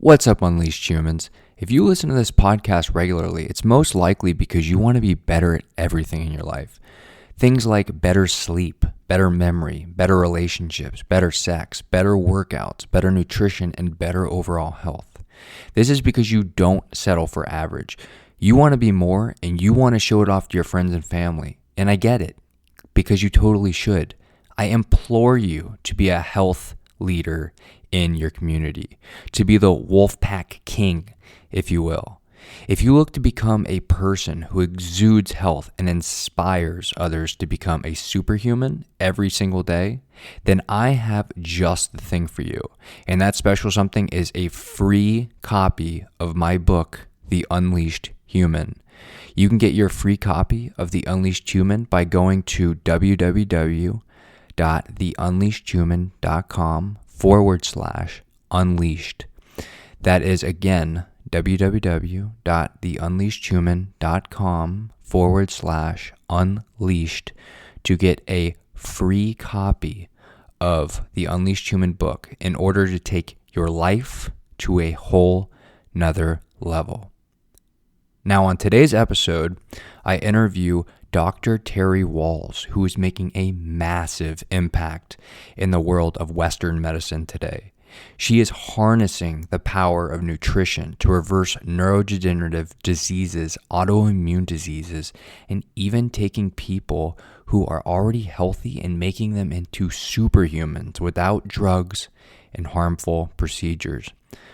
What's up, Unleashed Humans? If you listen to this podcast regularly, it's most likely because you want to be better at everything in your life. Things like better sleep, better memory, better relationships, better sex, better workouts, better nutrition, and better overall health. This is because you don't settle for average. You want to be more, and you want to show it off to your friends and family. And I get it, because you totally should. I implore you to be a health leader in your community, to be the wolf pack king, if you will. If you look to become a person who exudes health and inspires others to become a superhuman every single day, then I have just the thing for you. And that special something is a free copy of my book, The Unleashed Human. You can get your free copy of The Unleashed Human by going to www.theunleashedhuman.com/unleashed. That is again www.theunleashedhuman.com/unleashed to get a free copy of the Unleashed Human book in order to take your life to a whole nother level. Now, on today's episode, I interview Dr. Terry Wahls, who is making a massive impact in the world of Western medicine today. She is harnessing the power of nutrition to reverse neurodegenerative diseases, autoimmune diseases, and even taking people who are already healthy and making them into superhumans without drugs and harmful procedures.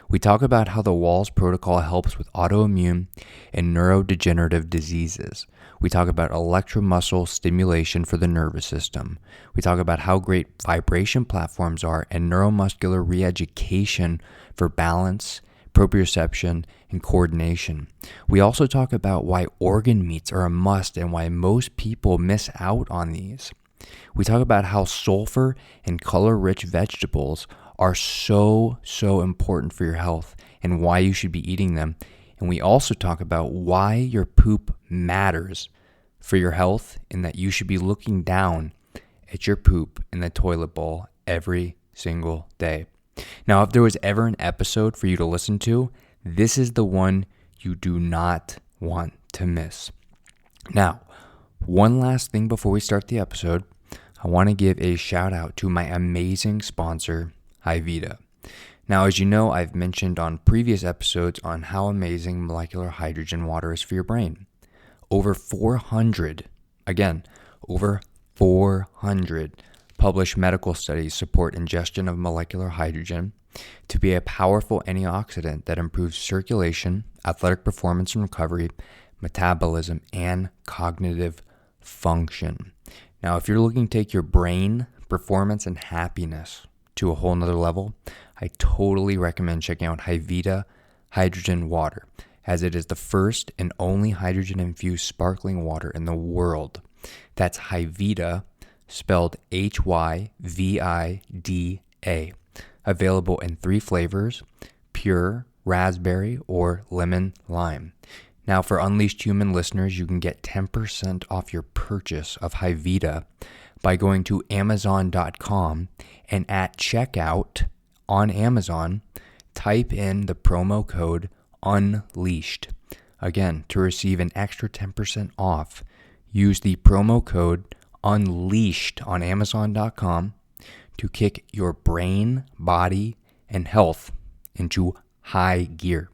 We talk about how the Wahls Protocol helps with autoimmune and neurodegenerative diseases. We talk about electro-muscle stimulation for the nervous system. We talk about how great vibration platforms are and neuromuscular re-education for balance, proprioception, and coordination. We also talk about why organ meats are a must and why most people miss out on these. We talk about how sulfur and color-rich vegetables are so important for your health and why you should be eating them. And we also talk about why your poop matters for your health and that you should be looking down at your poop in the toilet bowl every single day. Now, if there was ever an episode for you to listen to, this is the one you do not want to miss. Now, one last thing before we start the episode, I want to give a shout out to my amazing sponsor, HiVita. Now, as you know, I've mentioned on previous episodes on how amazing molecular hydrogen water is for your brain. Over 400 published medical studies support ingestion of molecular hydrogen to be a powerful antioxidant that improves circulation, athletic performance and recovery, metabolism, and cognitive function. Now, if you're looking to take your brain performance and happiness to a whole nother level, I totally recommend checking out HiVita Hydrogen Water, as it is the first and only hydrogen-infused sparkling water in the world. That's HiVita, spelled Hyvida, available in 3 flavors, pure, raspberry, or lemon lime. Now, for Unleashed Human listeners, you can get 10% off your purchase of HiVita by going to Amazon.com and at checkout on Amazon, type in the promo code UNLEASHED. Again, to receive an extra 10% off, use the promo code UNLEASHED on Amazon.com to kick your brain, body, and health into high gear.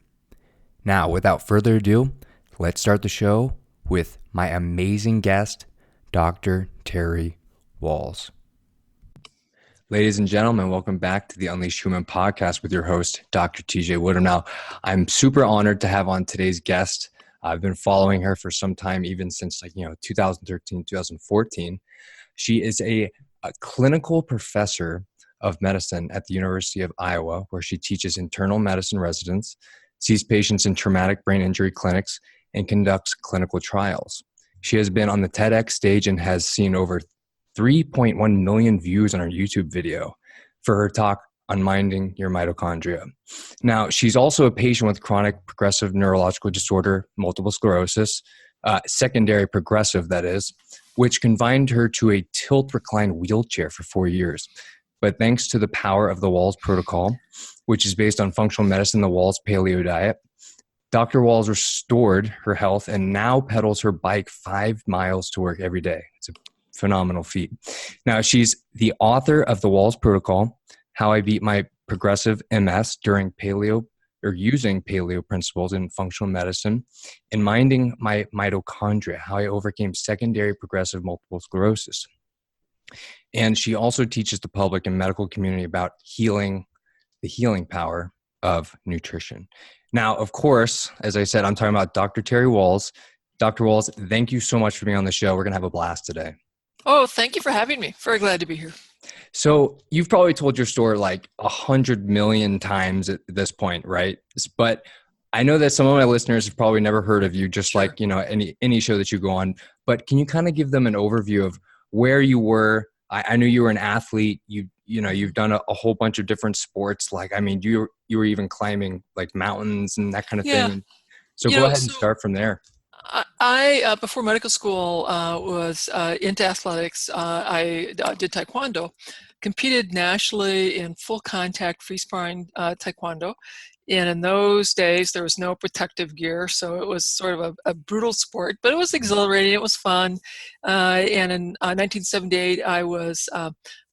Now, without further ado, let's start the show with my amazing guest, Dr. Terry Wahls. Ladies and gentlemen, welcome back to the Unleashed Human podcast with your host, Dr. TJ Woodham. Now, I'm super honored to have on today's guest. I've been following her for some time, even since 2013, 2014. She is a clinical professor of medicine at the University of Iowa, where she teaches internal medicine residents, sees patients in traumatic brain injury clinics, and conducts clinical trials. She has been on the TEDx stage and has seen over 3.1 million views on her YouTube video for her talk on Minding Your Mitochondria. Now, she's also a patient with chronic progressive neurological disorder, multiple sclerosis, secondary progressive, that is, which confined her to a tilt-recline wheelchair for 4 years. but thanks to the power of the Wahls Protocol, which is based on functional medicine, the Wahls Paleo diet, Dr. Wahls restored her health and now pedals her bike 5 miles to work every day. It's a phenomenal feat. Now, she's the author of the Wahls Protocol, How I Beat My Progressive MS During Paleo or Using Paleo Principles in Functional Medicine, and Minding My Mitochondria, How I Overcame Secondary Progressive Multiple Sclerosis. And she also teaches the public and medical community about healing, the healing power of nutrition. Now, of course, as I said, I'm talking about Dr. Terry Wahls. Dr. Wahls, thank you so much for being on the show. We're going to have a blast today. Oh, thank you for having me. Very glad to be here. So you've probably told your story like 100 million times at this point, right? But I know that some of my listeners have probably never heard of you, just Sure. like, any show that you go on. But can you kind of give them an overview of where you were? I knew you were an athlete. You've done a whole bunch of different sports. Like, I mean, you were even climbing like mountains and that kind of thing. So go ahead and start from there. I before medical school, was into athletics. I did Taekwondo, competed nationally in full contact free sparring Taekwondo. And in those days, there was no protective gear, so it was sort of a brutal sport, but it was exhilarating. It was fun. And in 1978, I was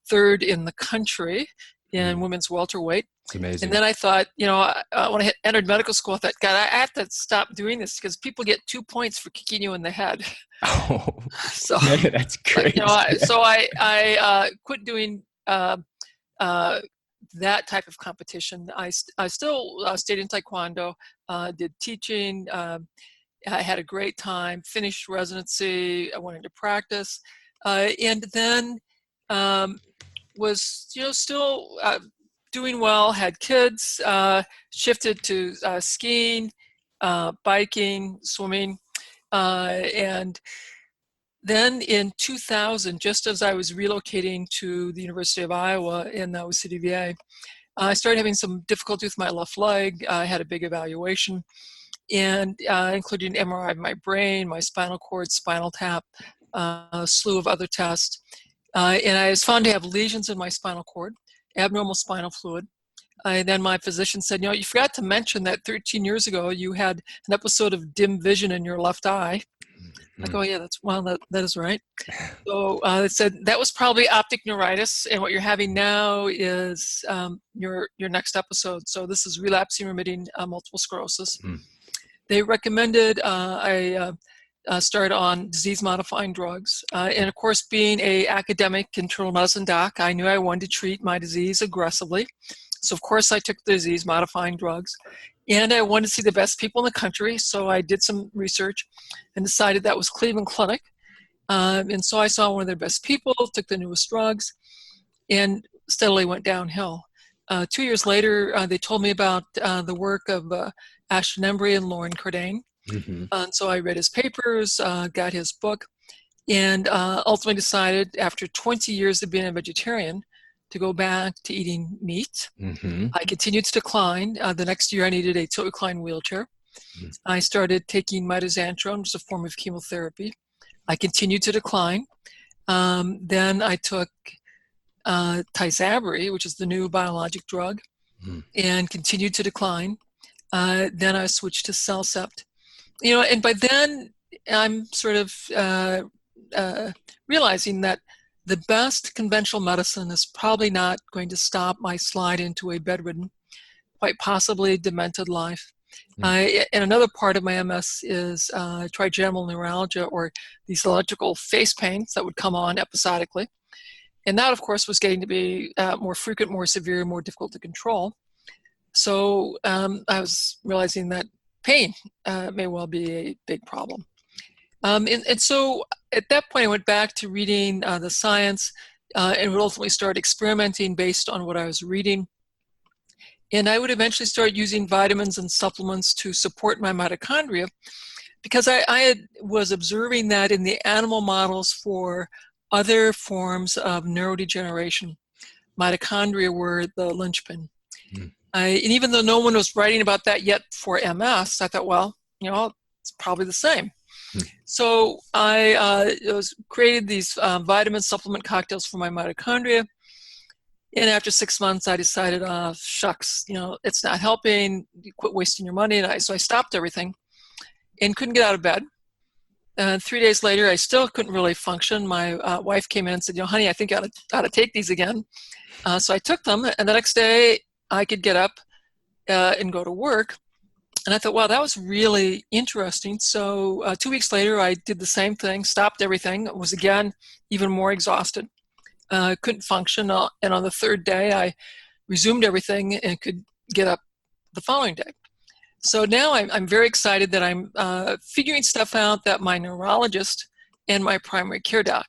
third in the country in women's welterweight. It's amazing. And then I thought, when I entered medical school, I thought, God, I have to stop doing this because people get 2 points for kicking you in the head. Oh, so that's great. So I quit doing that type of competition. I still stayed in Taekwondo, did teaching. I had a great time, finished residency. I went into practice, and then was still doing well. Had kids. Shifted to skiing, biking, swimming, and then in 2000, just as I was relocating to the University of Iowa in the City, VA, I started having some difficulty with my left leg. I had a big evaluation, and including MRI of my brain, my spinal cord, spinal tap, a slew of other tests. And I was found to have lesions in my spinal cord, abnormal spinal fluid. And then my physician said, you forgot to mention that 13 years ago you had an episode of dim vision in your left eye. Like, oh yeah, that is right. So they said that was probably optic neuritis, and what you're having now is your next episode. So this is relapsing, remitting multiple sclerosis. They recommended I start on disease-modifying drugs, and of course, being a academic internal medicine doc, I knew I wanted to treat my disease aggressively. So of course, I took the disease-modifying drugs. And I wanted to see the best people in the country, so I did some research and decided that was Cleveland Clinic. And so I saw one of their best people, took the newest drugs, and steadily went downhill. 2 years later, they told me about the work of Ashton Embry and Loren Cordain. And so I read his papers, got his book, and ultimately decided after 20 years of being a vegetarian to go back to eating meat. I continued to decline. The next year I needed a tilt-recline wheelchair. I started taking mitoxantrone, which is a form of chemotherapy. I continued to decline. Then I took Tysabri, which is the new biologic drug, and continued to decline. Then I switched to Cellcept. And by then I'm sort of realizing that the best conventional medicine is probably not going to stop my slide into a bedridden, quite possibly demented life. And another part of my MS is trigeminal neuralgia, or these electrical face pains that would come on episodically. And that, of course, was getting to be more frequent, more severe, more difficult to control. So I was realizing that pain may well be a big problem. And so at that point, I went back to reading the science and would ultimately start experimenting based on what I was reading. And I would eventually start using vitamins and supplements to support my mitochondria, because I was observing that in the animal models for other forms of neurodegeneration, mitochondria were the linchpin. And even though no one was writing about that yet for MS, I thought, well, it's probably the same. So I created these vitamin supplement cocktails for my mitochondria, And after 6 months, I decided, shucks, it's not helping. You quit wasting your money. And so I stopped everything and couldn't get out of bed. 3 days later, I still couldn't really function. My wife came in and said, honey, I think I ought to take these again. So I took them, and the next day I could get up and go to work. And I thought, wow, that was really interesting. So 2 weeks later, I did the same thing, stopped everything, was again even more exhausted, couldn't function. And on the third day, I resumed everything and could get up the following day. So now I'm very excited that I'm figuring stuff out that my neurologist and my primary care doc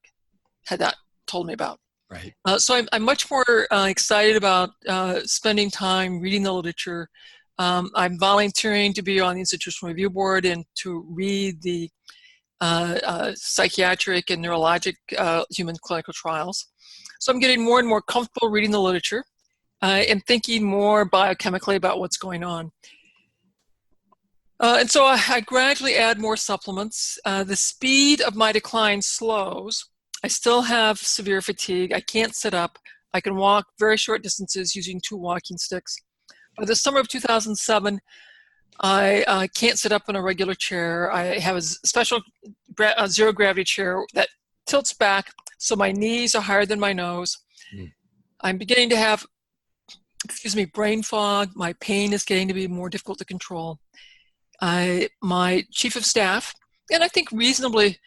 had not told me about. Right. So I'm much more excited about spending time reading the literature. I'm volunteering to be on the Institutional Review Board and to read the psychiatric and neurologic human clinical trials. So I'm getting more and more comfortable reading the literature and thinking more biochemically about what's going on. And so I gradually add more supplements. The speed of my decline slows. I still have severe fatigue. I can't sit up. I can walk very short distances using 2 walking sticks. By the summer of 2007, I can't sit up in a regular chair. I have a special zero gravity chair that tilts back so my knees are higher than my nose. I'm beginning to have, brain fog. My pain is getting to be more difficult to control. My chief of staff, and I think reasonably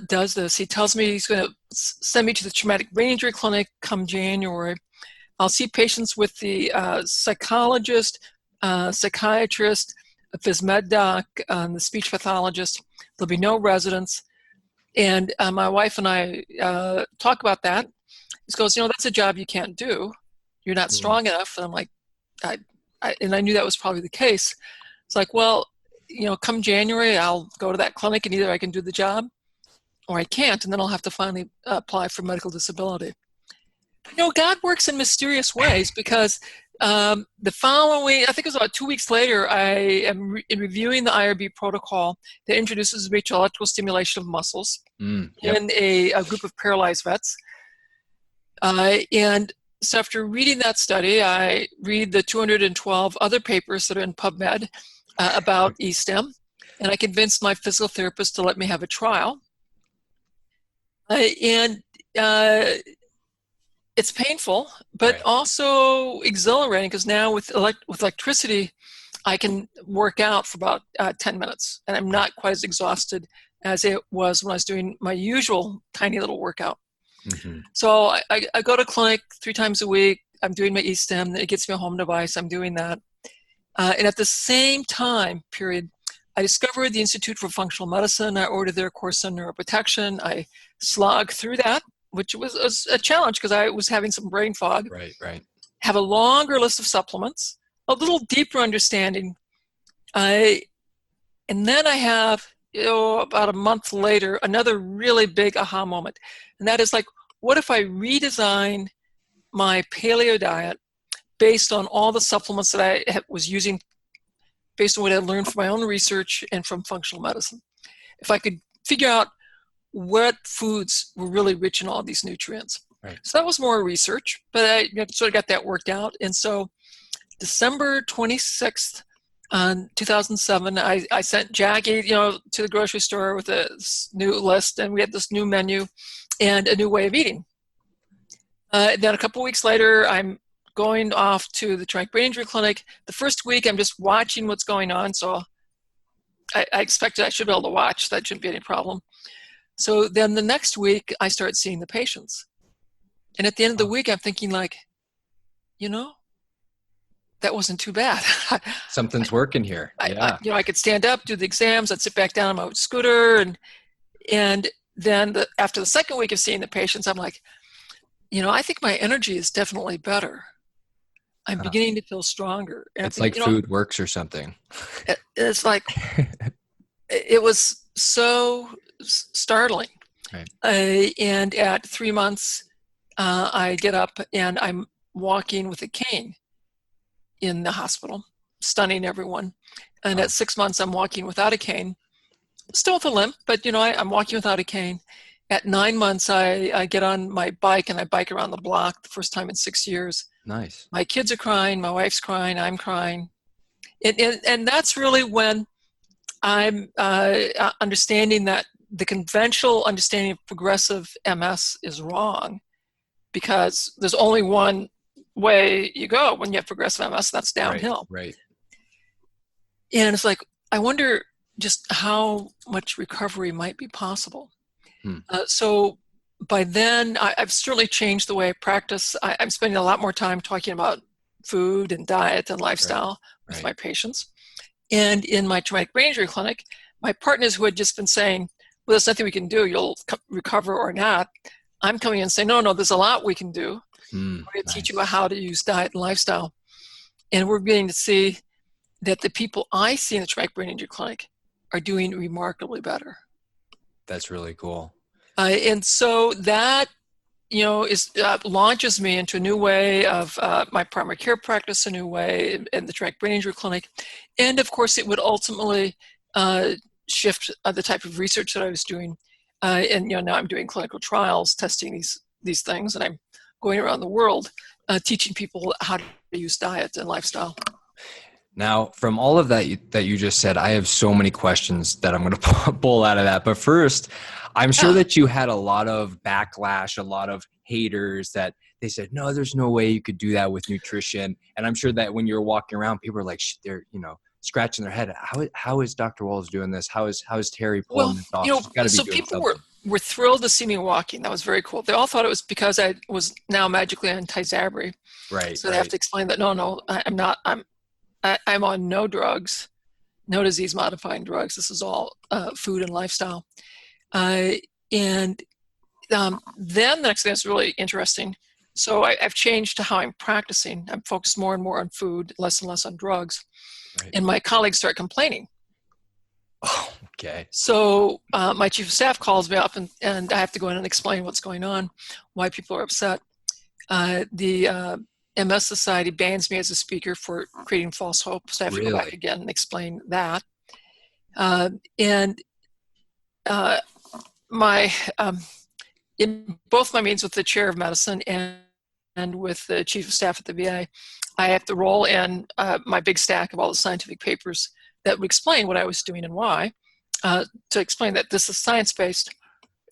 does this. He tells me he's going to send me to the traumatic brain injury clinic come January. I'll see patients with the psychologist, psychiatrist, a phys med doc, the speech pathologist. There'll be no residents. And my wife and I talk about that. He goes, that's a job you can't do. You're not strong enough. And I'm like, and I knew that was probably the case. It's like, well, come January, I'll go to that clinic and either I can do the job or I can't, and then I'll have to finally apply for medical disability. God works in mysterious ways because the following, I think it was about 2 weeks later, I am reviewing the IRB protocol that introduces me to electrical stimulation of muscles in a group of paralyzed vets. And so after reading that study, I read the 212 other papers that are in PubMed about eStim, and I convinced my physical therapist to let me have a trial. It's painful, but also exhilarating because now with electricity, I can work out for about 10 minutes, and I'm not quite as exhausted as it was when I was doing my usual tiny little workout. So I go to clinic 3 times a week. I'm doing my eStim. It gets me a home device. I'm doing that. And at the same time period, I discovered the Institute for Functional Medicine. I ordered their course on neuroprotection. I slogged through that, which was a challenge because I was having some brain fog. Right. Have a longer list of supplements, a little deeper understanding. And then I have, about a month later, another really big aha moment. And that is like, what if I redesign my paleo diet based on all the supplements that I was using, based on what I learned from my own research and from functional medicine? If I could figure out what foods were really rich in all these nutrients. So that was more research, but I sort of got that worked out. And so December 26th, 2007, I sent Jackie, to the grocery store with a new list, and we had this new menu and a new way of eating. Then a couple weeks later, I'm going off to the traumatic brain injury clinic. The first week, I'm just watching what's going on. So I expected I should be able to watch. That shouldn't be any problem. So then the next week, I start seeing the patients. And at the end of the week, I'm thinking like, that wasn't too bad. Something's working here. I could stand up, do the exams. I'd sit back down on my scooter. And then after the second week of seeing the patients, I'm like, I think my energy is definitely better. I'm beginning to feel stronger. And it's like food works or something. It's like, it was so startling. And at 3 months, I get up and I'm walking with a cane in the hospital, stunning everyone. And at 6 months, I'm walking without a cane, still with a limp, but I'm walking without a cane. At 9 months, I get on my bike and I bike around the block the first time in 6 years. Nice. My kids are crying, my wife's crying, I'm crying. And that's really when I'm understanding that the conventional understanding of progressive MS is wrong, because there's only one way you go when you have progressive MS, that's downhill. Right. And it's like, I wonder just how much recovery might be possible. So by then, I've certainly changed the way I practice. I'm spending a lot more time talking about food and diet and lifestyle with my patients. And in my traumatic brain injury clinic, my partners who had just been saying, well, there's nothing we can do, you'll recover or not, I'm coming in and saying, no, there's a lot we can do. We're going to teach you about how to use diet and lifestyle. And we're beginning to see that the people I see in the traumatic brain injury clinic are doing remarkably better. That's really cool. And so that, is launches me into a new way of my primary care practice, a new way in the traumatic brain injury clinic. And of course, it would ultimately shift the type of research that I was doing. And now I'm doing clinical trials, testing these things, and I'm going around the world teaching people how to use diet and lifestyle. Now, from all of that you just said, I have so many questions that I'm going to pull out of that. But first, I'm sure that you had a lot of backlash, a lot of haters that they said, no, there's no way you could do that with nutrition. And I'm sure that when you're walking around, people are like, they're, scratching their head. How is Dr. Wahls doing this? How is Terry pulling this off? She's gotta be so doing people something. were thrilled to see me walking. That was very cool. They all thought it was because I was now magically on Tysabri. Right. So they have to explain that, no, I'm not. I'm on no drugs, no disease-modifying drugs. This is all food and lifestyle. And then the next thing that's really interesting. So I've changed to how I'm practicing. I'm focused more and more on food, less and less on drugs. Right. And my colleagues start complaining. Oh, okay. So my chief of staff calls me up, and I have to go in and explain what's going on, why people are upset. The MS Society bans me as a speaker for creating false hope, so I have to go back again and explain that. In both my meetings with the chair of medicine and with the chief of staff at the VA, I have to roll in my big stack of all the scientific papers that would explain what I was doing and why, to explain that this is science-based.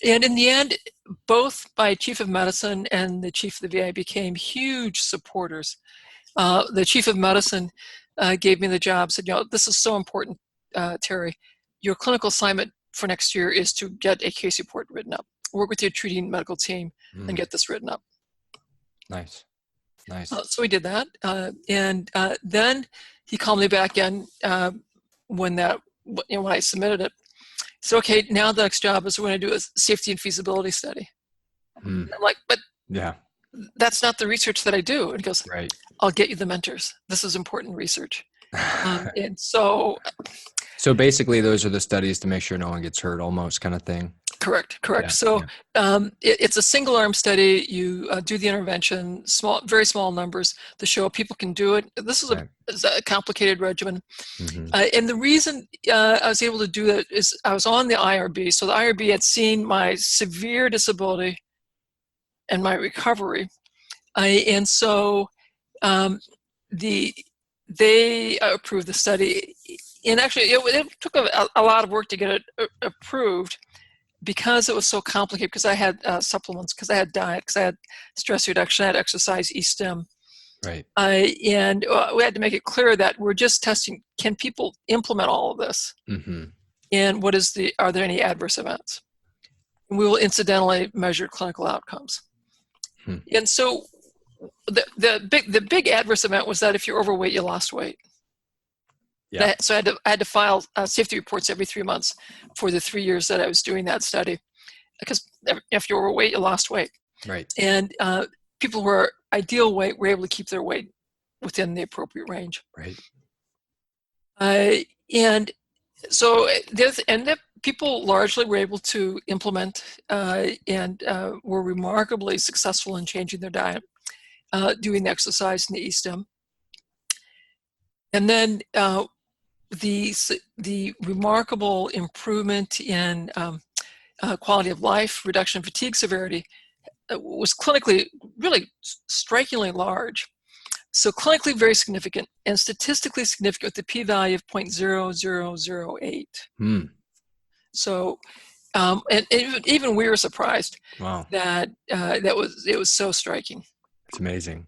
And in the end, both my chief of medicine and the chief of the VA became huge supporters. The chief of medicine gave me the job, said, this is so important, Terry. Your clinical assignment for next year is to get a case report written up. Work with your treating medical team and get this written up. Nice. So we did that. And then he called me back in when I submitted it. So, okay, now the next job is we're going to do a safety and feasibility study. I'm like, but that's not the research that I do. And he goes, I'll get you the mentors. This is important research. And so basically those are the studies to make sure no one gets hurt, almost, kind of thing. Correct. It's a single arm study. You do the intervention, very small numbers to show people can do it. This is a complicated regimen. And the reason I was able to do that is I was on the IRB. So the IRB had seen my severe disability and my recovery. And so they approved the study. And actually, it took a lot of work to get it approved, because it was so complicated, because I had supplements, because I had diet, because I had stress reduction, I had exercise, e-stim. Right. And we had to make it clear that we're just testing, can people implement all of this? And are there any adverse events? We will incidentally measure clinical outcomes. And so the big adverse event was that if you're overweight, you lost weight. So I had to file safety reports every 3 months for the 3 years that I was doing that study, because if you're overweight, you lost weight. Right. And people who are ideal weight were able to keep their weight within the appropriate range. Right. And so the people largely were able to implement and were remarkably successful in changing their diet, doing the exercise and the e-stim. And then the remarkable improvement in quality of life, reduction in fatigue severity, was clinically really strikingly large. So clinically very significant and statistically significant with the p-value of 0.0008. So, and even we were surprised. Wow. That it was so striking. It's amazing.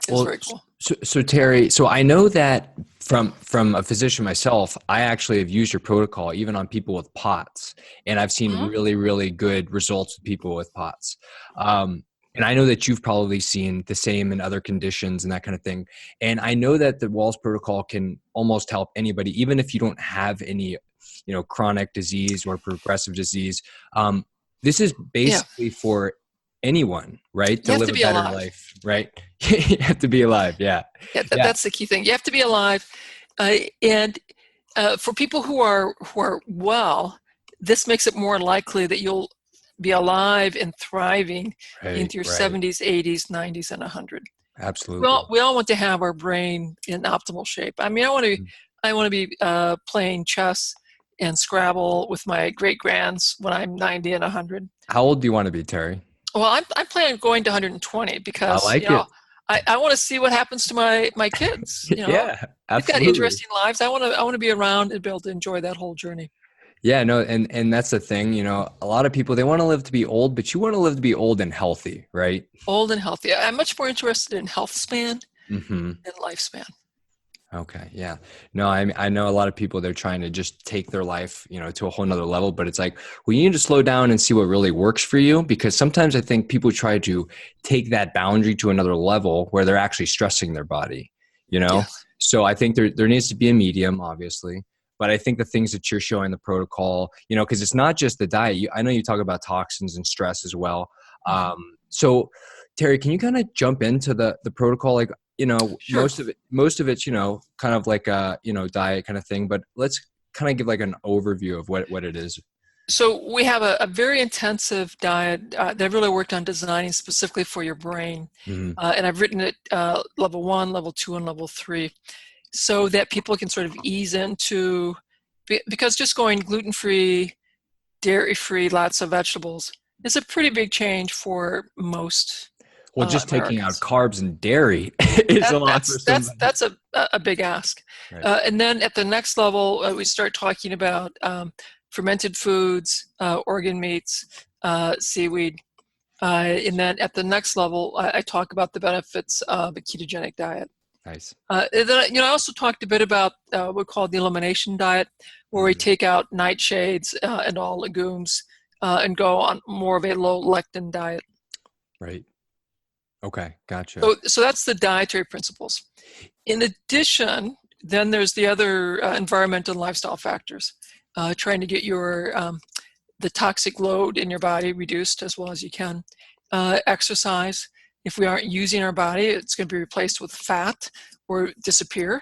It was very cool. So Terry, so I know that from a physician myself, I actually have used your protocol even on people with POTS, and I've seen really, really good results with people with POTS. And I know that you've probably seen the same in other conditions and that kind of thing. And I know that the Wahls protocol can almost help anybody, even if you don't have any, chronic disease or progressive disease. This is basically for anyone, right? To live a better life, right? You have to be alive. Yeah. That's the key thing. You have to be alive. And for people who are well, this makes it more likely that you'll be alive and thriving into your 70s, 80s, 90s, and 100. Absolutely. We all want to have our brain in optimal shape. I mean, I want to be playing chess and Scrabble with my great-grands when I'm 90 and 100. How old do you want to be, Terry? Well, I plan on going to 120 because I like it. I want to see what happens to my kids. Yeah, absolutely. They've got interesting lives. I want to be around and be able to enjoy that whole journey. Yeah, no, and that's the thing, a lot of people, they want to live to be old, but you want to live to be old and healthy, right? Old and healthy. I'm much more interested in health span than lifespan. Okay. Yeah. No, I know a lot of people, they're trying to just take their life, to a whole nother level, but it's like, we need to slow down and see what really works for you, because sometimes I think people try to take that boundary to another level where they're actually stressing their body, Yes. So I think there needs to be a medium, obviously. But I think the things that you're showing the protocol, because it's not just the diet. I know you talk about toxins and stress as well. So Terry, can you kind of jump into the protocol? Like, sure. most of it's, kind of like a, diet kind of thing, but let's kind of give like an overview of what it is. So we have a very intensive diet that I've really worked on designing specifically for your brain. And I've written it level 1, level 2, and level 3. So that people can sort of ease into, because just going gluten-free, dairy-free, lots of vegetables is a pretty big change for most. Well, just taking out carbs and dairy is a lot for somebody. That's a big ask. Right. And then at the next level, we start talking about fermented foods, organ meats, seaweed. And then at the next level, I talk about the benefits of a ketogenic diet. Nice. Then, I also talked a bit about what we call the elimination diet, where we take out nightshades and all legumes and go on more of a low lectin diet. Right. Okay. Gotcha. So that's the dietary principles. In addition, then there's the other environmental and lifestyle factors, trying to get your the toxic load in your body reduced as well as you can. Exercise. If we aren't using our body, it's going to be replaced with fat or disappear.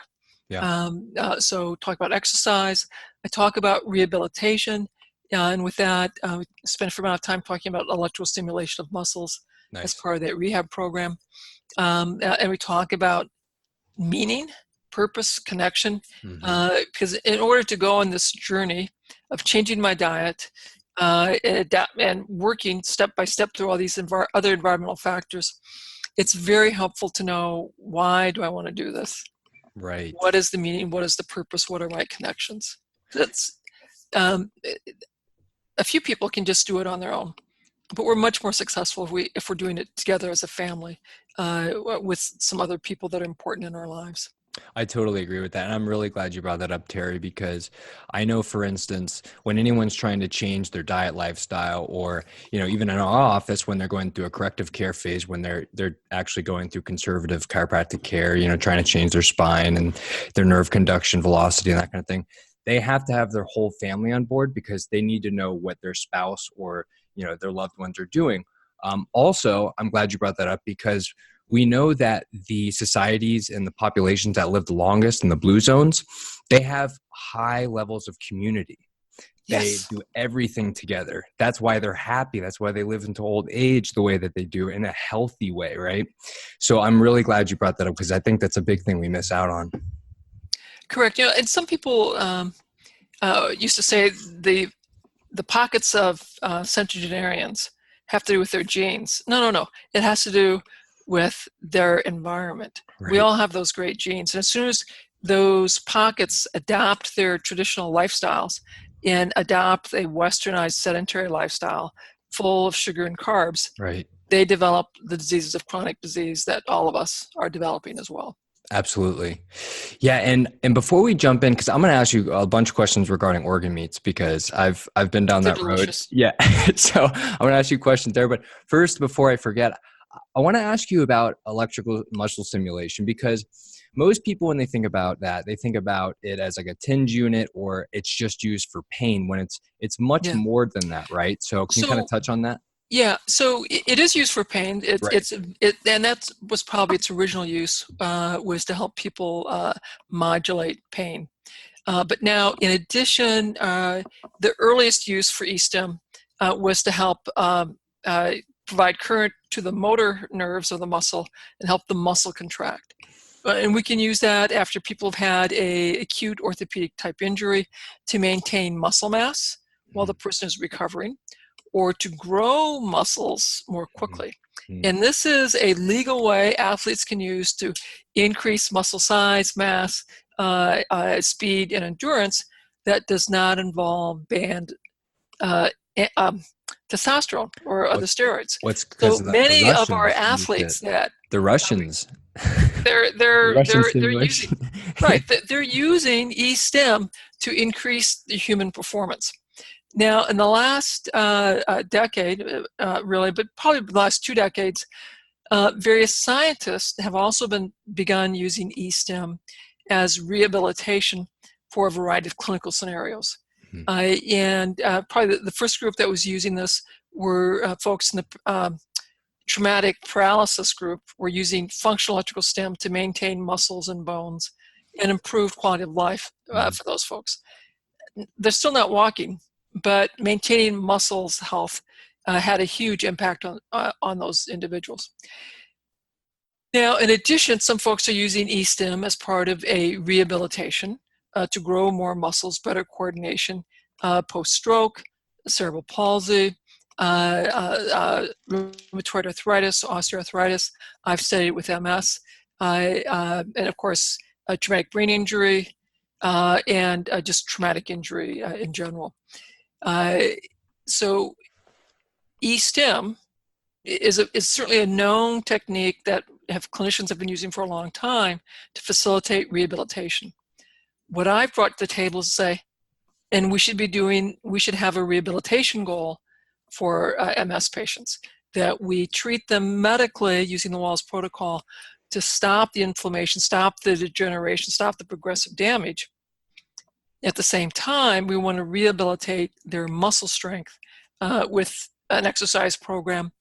Yeah. So talk about exercise. I talk about rehabilitation. And with that, we spend a fair amount of time talking about electrical stimulation of muscles as part of that rehab program. And we talk about meaning, purpose, connection. Because in order to go on this journey of changing my diet and working step by step through all these other environmental factors, it's very helpful to know, why do I want to do this? Right. What is the meaning? What is the purpose? What are my connections? That's a few people can just do it on their own, but we're much more successful if we're doing it together as a family with some other people that are important in our lives. I totally agree with that. And I'm really glad you brought that up, Terry, because I know, for instance, when anyone's trying to change their diet lifestyle, or, even in our office, when they're going through a corrective care phase, when they're actually going through conservative chiropractic care, trying to change their spine and their nerve conduction velocity and that kind of thing, they have to have their whole family on board, because they need to know what their spouse or, their loved ones are doing. Also, I'm glad you brought that up, because we know that the societies and the populations that live the longest in the blue zones, they have high levels of community. Yes. They do everything together. That's why they're happy. That's why they live into old age the way that they do, in a healthy way, right? So I'm really glad you brought that up, because I think that's a big thing we miss out on. Correct. And some people used to say the the pockets of centenarians have to do with their genes. No. It has to do with their environment. Right. We all have those great genes. And as soon as those pockets adopt their traditional lifestyles and adopt a westernized sedentary lifestyle full of sugar and carbs, Right. they develop the diseases of chronic disease that all of us are developing as well. Absolutely. Yeah. And before we jump in, because I'm going to ask you a bunch of questions regarding organ meats, because I've been down that road. Yeah. So I'm going to ask you questions there. But first, before I forget, I want to ask you about electrical muscle stimulation, because most people, when they think about that, they think about it as like a TING unit, or it's just used for pain, when it's much more than that, right? So can you kind of touch on that? Yeah, so it is used for pain. And that was probably its original use, was to help people modulate pain. But now, in addition, the earliest use for e-stim was to help provide current to the motor nerves of the muscle and help the muscle contract. And we can use that after people have had a acute orthopedic type injury to maintain muscle mass while the person is recovering, or to grow muscles more quickly. And this is a legal way athletes can use to increase muscle size, mass, speed, and endurance that does not involve banned testosterone or other steroids. So many of our athletes the Russians, they're using they're using e-stim to increase the human performance. Now, in the last decade, really, but probably the last 2 decades, various scientists have also begun using e-stim as rehabilitation for a variety of clinical scenarios. And probably the first group that was using this were folks in the traumatic paralysis group. Were using functional electrical stim to maintain muscles and bones and improve quality of life for those folks. They're still not walking, but maintaining muscles health had a huge impact on those individuals. Now, in addition, some folks are using e-stim as part of a rehabilitation to grow more muscles, better coordination, post-stroke, cerebral palsy, rheumatoid arthritis, osteoarthritis. I've studied with MS, and of course, traumatic brain injury, and just traumatic injury in general. So e-stim is certainly a known technique that clinicians have been using for a long time to facilitate rehabilitation. What I've brought to the table is to say, and we should have a rehabilitation goal for MS patients, that we treat them medically using the Wahls Protocol to stop the inflammation, stop the degeneration, stop the progressive damage. At the same time, we want to rehabilitate their muscle strength with an exercise program.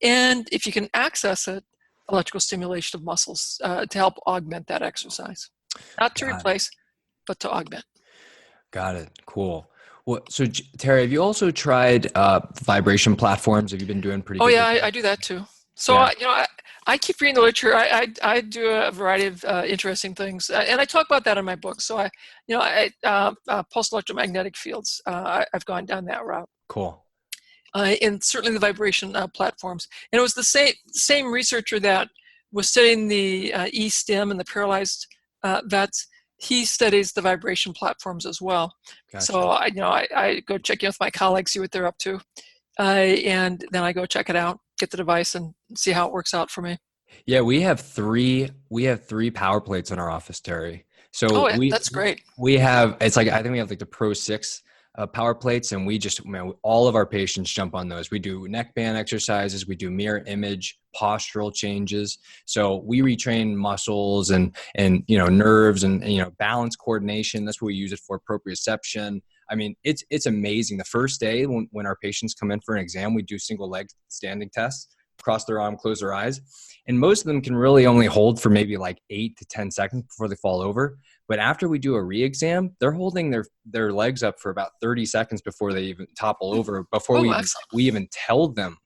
And if you can access it, electrical stimulation of muscles to help augment that exercise. Not to replace, but to augment. Got it. Cool. Well, so Terry, have you also tried vibration platforms? Have you been doing pretty good? Oh yeah, I do that too. So I keep reading the literature. I do a variety of interesting things, and I talk about that in my book. So pulse electromagnetic fields. I've gone down that route. Cool. And certainly the vibration platforms. And it was the same researcher that was studying the e-stim and the paralyzed vets. He studies the vibration platforms as well. Gotcha. So I go check in with my colleagues, see what they're up to, and then I go check it out, get the device, and see how it works out for me. Yeah, we have three power plates in our office, Terry. So that's great. We have I think we have like the Pro 6 power plates, and all of our patients jump on those. We do neck band exercises, we do mirror image, postural changes. So we retrain muscles and nerves and balance coordination. That's what we use it for, proprioception. I mean, it's amazing. The first day when our patients come in for an exam, we do single leg standing tests, cross their arm, close their eyes. And most of them can really only hold for maybe like 8 to 10 seconds before they fall over. But after we do a re-exam, they're holding their legs up for about 30 seconds before they even topple over, before we even tell them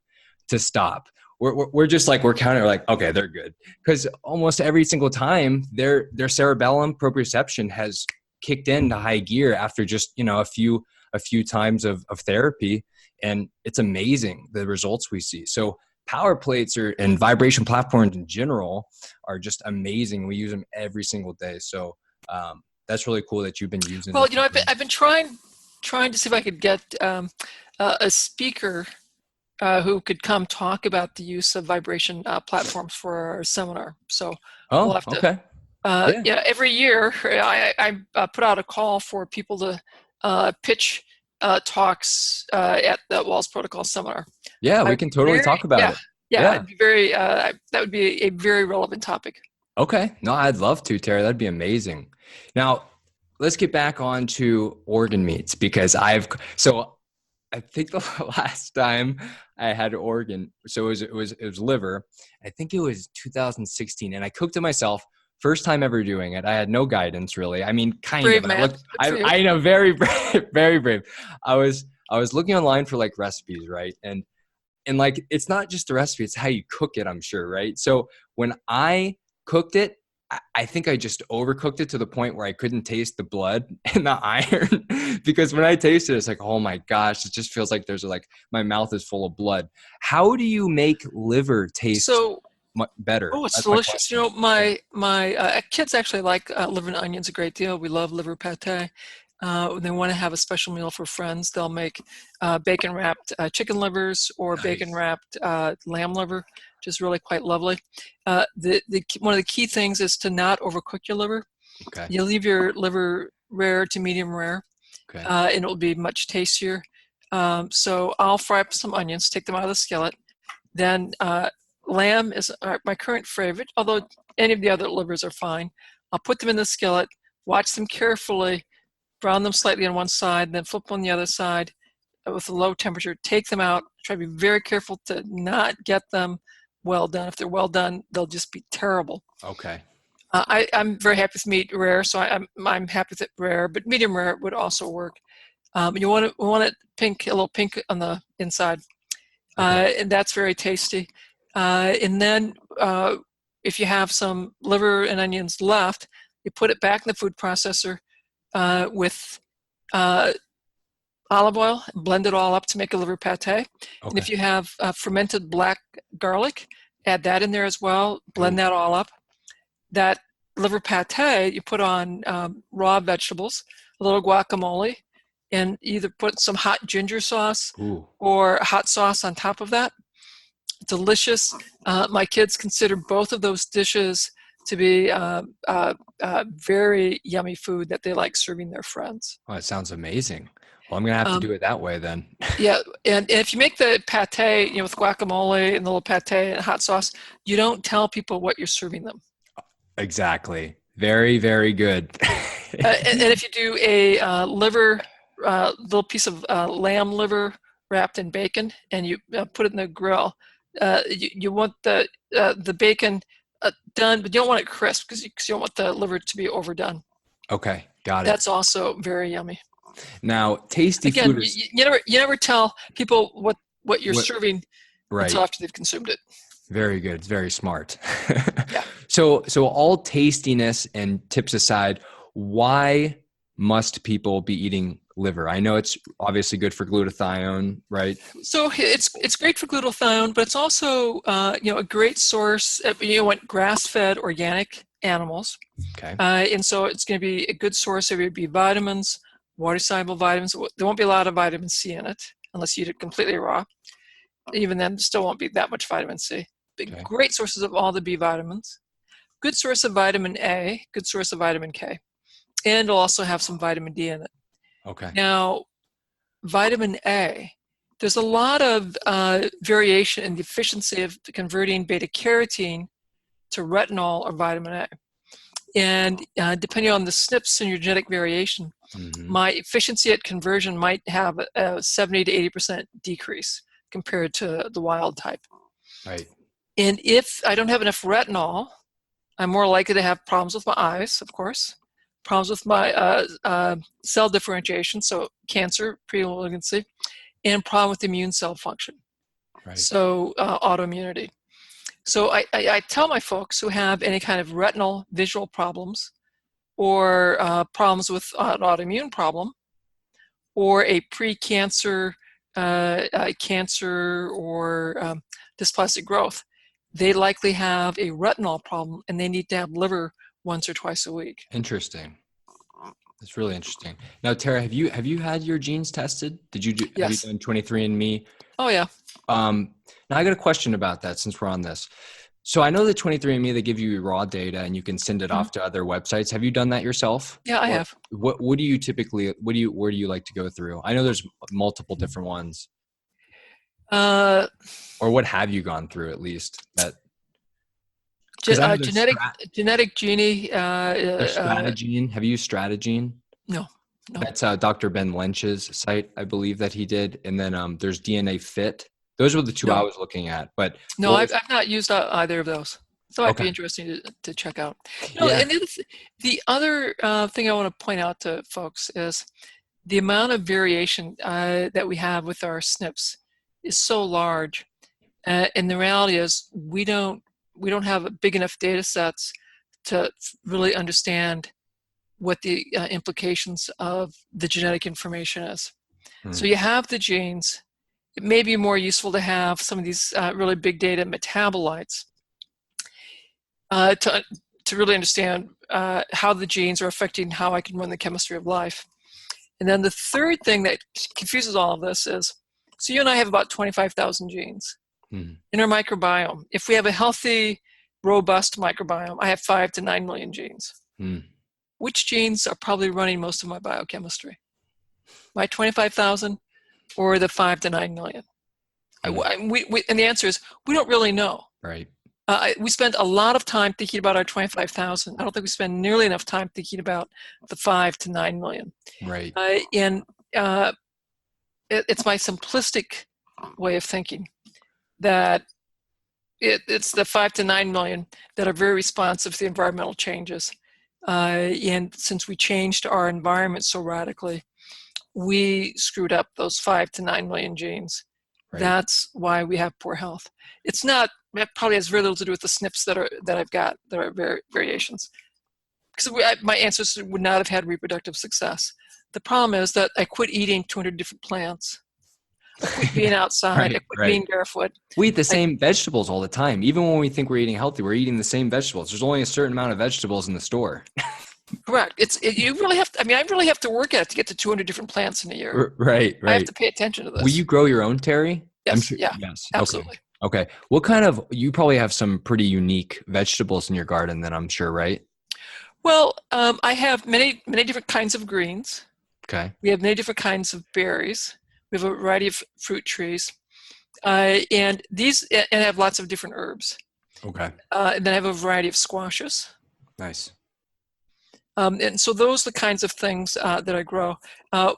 to stop. We're just like, we're counting, like, okay, they're good. Because almost every single time their cerebellum proprioception has kicked into high gear after just, a few a few times of therapy, and it's amazing the results we see. So power plates and vibration platforms in general are just amazing. We use them every single day. So that's really cool that you've been using Well, them. I've been trying to see if I could get a speaker who could come talk about the use of vibration platforms for our seminar. So we'll have to. Okay. Yeah. Every year I put out a call for people to pitch talks at the Wahls Protocol seminar. Yeah, we can totally talk about it. Yeah, I'd be very. That would be a very relevant topic. Okay. No, I'd love to, Tara. That'd be amazing. Now, let's get back on to organ meats, because I think the last time I had an organ, so it was liver. I think it was 2016, and I cooked it myself. First time ever doing it. I had no guidance really. I mean, brave of. Man. I know, very brave, very brave. I was looking online for like recipes, right? And like, it's not just the recipe, it's how you cook it, I'm sure, right? So when I cooked it, I think I just overcooked it to the point where I couldn't taste the blood and the iron, because when I tasted it, it's like, oh my gosh, it just feels like my mouth is full of blood. How do you make liver taste better? Oh, it's delicious. My kids actually like liver and onions a great deal. We love liver pate. When they want to have a special meal for friends, they'll make bacon wrapped chicken livers or bacon wrapped lamb liver, which is really quite lovely. One of the key things is to not overcook your liver. Okay. You leave your liver rare to medium rare, and it will be much tastier. So I'll fry up some onions, take them out of the skillet. Then lamb is my current favorite, although any of the other livers are fine. I'll put them in the skillet, watch them carefully, brown them slightly on one side, then flip on the other side with a low temperature, take them out, try to be very careful to not get them well done. If they're well done, they'll just be terrible. Okay. I'm very happy with meat rare, so I'm happy with it rare, but medium rare would also work. You want it pink, a little pink on the inside, and that's very tasty. And then if you have some liver and onions left, you put it back in the food processor with olive oil, and blend it all up to make a liver pate. Okay. And if you have fermented black garlic, add that in there as well, blend that all up. That liver pate, you put on raw vegetables, a little guacamole, and either put some hot ginger sauce or hot sauce on top of that. Delicious. My kids consider both of those dishes to be very yummy food that they like serving their friends. Oh, it sounds amazing. Well, I'm going to have to do it that way then. Yeah, and if you make the pate, with guacamole and a little pate and hot sauce, you don't tell people what you're serving them. Exactly. Very, very good. And if you do a little piece of lamb liver wrapped in bacon, and you put it in the grill, you want the bacon done, but you don't want it crisp because you don't want the liver to be overdone. Okay, got it. That's also very yummy. Now, tasty food is... you never tell people what you're serving until after they've consumed it. Very good. It's very smart. Yeah. So all tastiness and tips aside, why must people be eating liver? I know it's obviously good for glutathione, right? So it's great for glutathione, but it's also a great source. You want grass-fed organic animals, and so it's going to be a good source of your B vitamins, water-soluble vitamins. There won't be a lot of vitamin C in it unless you eat it completely raw. Even then, still won't be that much vitamin C. But great sources of all the B vitamins. Good source of vitamin A. Good source of vitamin K, and it'll also have some vitamin D in it. Okay. Now, vitamin A, there's a lot of variation in the efficiency of converting beta carotene to retinol or vitamin A. And depending on the SNPs and your genetic variation, my efficiency at conversion might have a 70 to 80% decrease compared to the wild type. Right. And if I don't have enough retinol, I'm more likely to have problems with my eyes, of course, problems with my cell differentiation, so cancer, pre-malignancy, and problem with immune cell function, so autoimmunity. So I tell my folks who have any kind of retinal visual problems or problems with an autoimmune problem or a pre-cancer cancer or dysplastic growth, they likely have a retinol problem and they need to have liver once or twice a week. Interesting. That's really interesting. Now, Tara, have you had your genes tested? Have you Yes. done 23andMe? Oh yeah. Now I got a question about that since we're on this. So I know that 23andMe, they give you raw data and you can send it off to other websites. Have you done that yourself? Yeah, I have. What do you typically, where do you like to go through? I know there's multiple different ones. Or what have you gone through at least? Genetic Genie. Strati-gene. Have you used Strati-gene? No. That's Dr. Ben Lynch's site, I believe that he did. And then there's DNAfit. Those were the two I was looking at. But no, I've not used either of those. So it'd be interesting to check out. And the other thing I want to point out to folks is the amount of variation that we have with our SNPs is so large. And the reality is we don't have big enough data sets to really understand what the implications of the genetic information is. So you have the genes. It may be more useful to have some of these really big data metabolites to really understand how the genes are affecting how I can run the chemistry of life. And then the third thing that confuses all of this is, so you and I have about 25,000 genes in our microbiome. If we have a healthy, robust microbiome, I have 5 to 9 million genes. Which genes are probably running most of my biochemistry? My 25,000 or the 5 to 9 million? And the answer is, we don't really know. Right. We spend a lot of time thinking about our 25,000. I don't think we spend nearly enough time thinking about the 5 to 9 million. Right. It's my simplistic way of thinking that it's the 5 to 9 million that are very responsive to the environmental changes. And since we changed our environment so radically, we screwed up those 5 to 9 million genes. Right. That's why we have poor health. It probably has very little to do with the SNPs that I've got. There are variations. Because my ancestors would not have had reproductive success. The problem is that I quit eating 200 different plants. I quit being outside. I quit being barefoot. We eat the same vegetables all the time. Even when we think we're eating healthy, we're eating the same vegetables. There's only a certain amount of vegetables in the store. Correct. You really have to, I really have to work at it to get to 200 different plants in a year. Right. I have to pay attention to this. Will you grow your own, Terry? Yes. Yes. Absolutely. Okay. You probably have some pretty unique vegetables in your garden then, I'm sure, right? Well, I have many different kinds of greens. Okay. We have many different kinds of berries. We have a variety of fruit trees. And I have lots of different herbs. Okay. And then I have a variety of squashes. Nice. And so those are the kinds of things that I grow.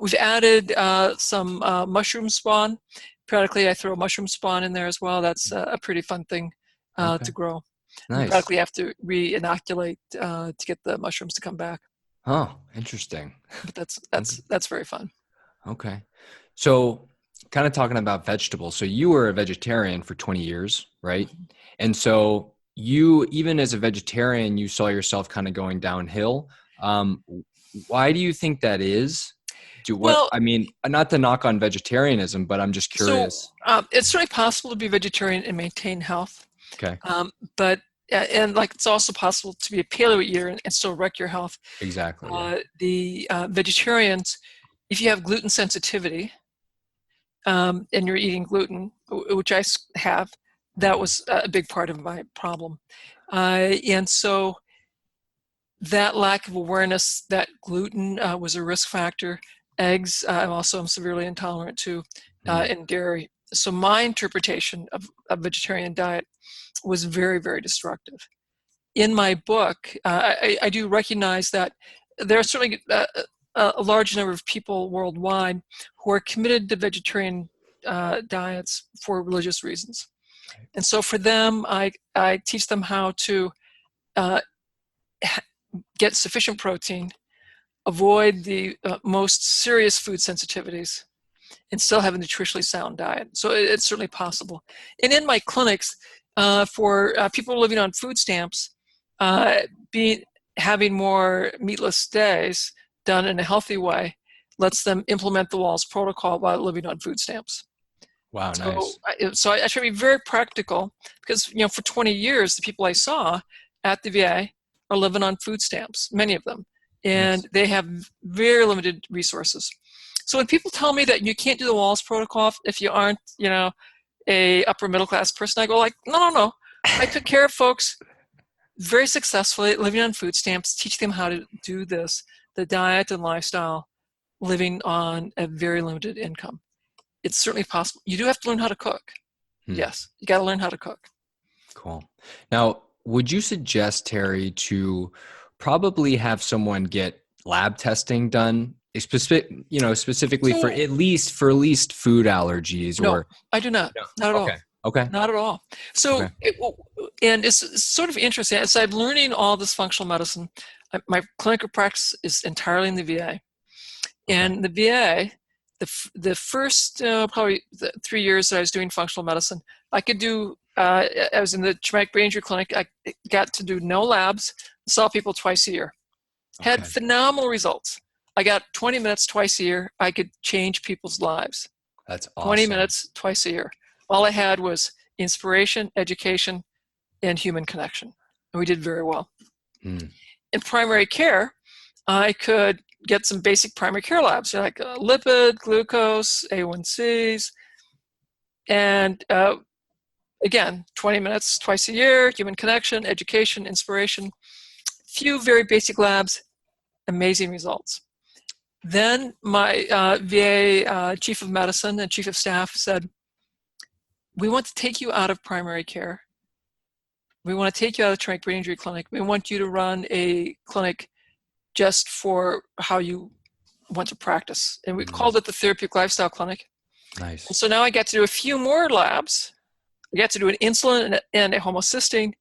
We've added some mushroom spawn. Periodically, I throw mushroom spawn in there as well. That's a pretty fun thing to grow. Nice. You periodically have to re-inoculate to get the mushrooms to come back. Oh, interesting. But that's very fun. Okay. So kind of talking about vegetables. So you were a vegetarian for 20 years, right? Mm-hmm. And so you, even as a vegetarian, you saw yourself kind of going downhill. Why do you think that is? Not to knock on vegetarianism, but I'm just curious. So it's certainly possible to be vegetarian and maintain health. Okay. But it's also possible to be a paleo eater and still wreck your health. Exactly. The vegetarians, if you have gluten sensitivity, and you're eating gluten, which I have, that was a big part of my problem. And so that lack of awareness that gluten was a risk factor. Eggs, I'm severely intolerant to, and dairy. So my interpretation of a vegetarian diet was very, very destructive. In my book, I do recognize that there are certainly a large number of people worldwide who are committed to vegetarian diets for religious reasons. And so for them, I teach them how to get sufficient protein, avoid the most serious food sensitivities, and still have a nutritionally sound diet. So it's certainly possible. And in my clinics, for people living on food stamps, having more meatless days done in a healthy way lets them implement the Wahls Protocol while living on food stamps. Wow, So, nice. I try to be very practical because, for 20 years, the people I saw at the VA are living on food stamps, many of them, and Nice. they have very limited resources. So when people tell me that you can't do the Wahls Protocol if you aren't, a upper middle class person, I go like, no. I took care of folks very successfully living on food stamps, teach them how to do this, the diet and lifestyle, living on a very limited income. It's certainly possible. You do have to learn how to cook. Yes, you got to learn how to cook. Cool. Now, would you suggest, Terry, to probably have someone get lab testing done, specifically for at least food allergies? No, or I do not. No. Not at all. Okay. Not at all. So, and it's sort of interesting. As I'm learning all this functional medicine, my clinical practice is entirely in the VA. And the VA, the first probably 3 years that I was doing functional medicine, I could do, I was in the traumatic brain injury clinic, I got to do no labs, saw people twice a year. Had phenomenal results. I got 20 minutes twice a year. I could change people's lives. That's awesome. 20 minutes twice a year. All I had was inspiration, education, and human connection. And we did very well. In primary care, I could get some basic primary care labs, like lipid, glucose, A1Cs, and again, 20 minutes twice a year, human connection, education, inspiration, few very basic labs, amazing results. Then my VA chief of medicine and chief of staff said, we want to take you out of primary care. We want to take you out of the traumatic brain injury clinic. We want you to run a clinic just for how you want to practice. And we called it the Therapeutic Lifestyle Clinic. Nice. And so now I get to do a few more labs. I get to do an insulin and a homocysteine.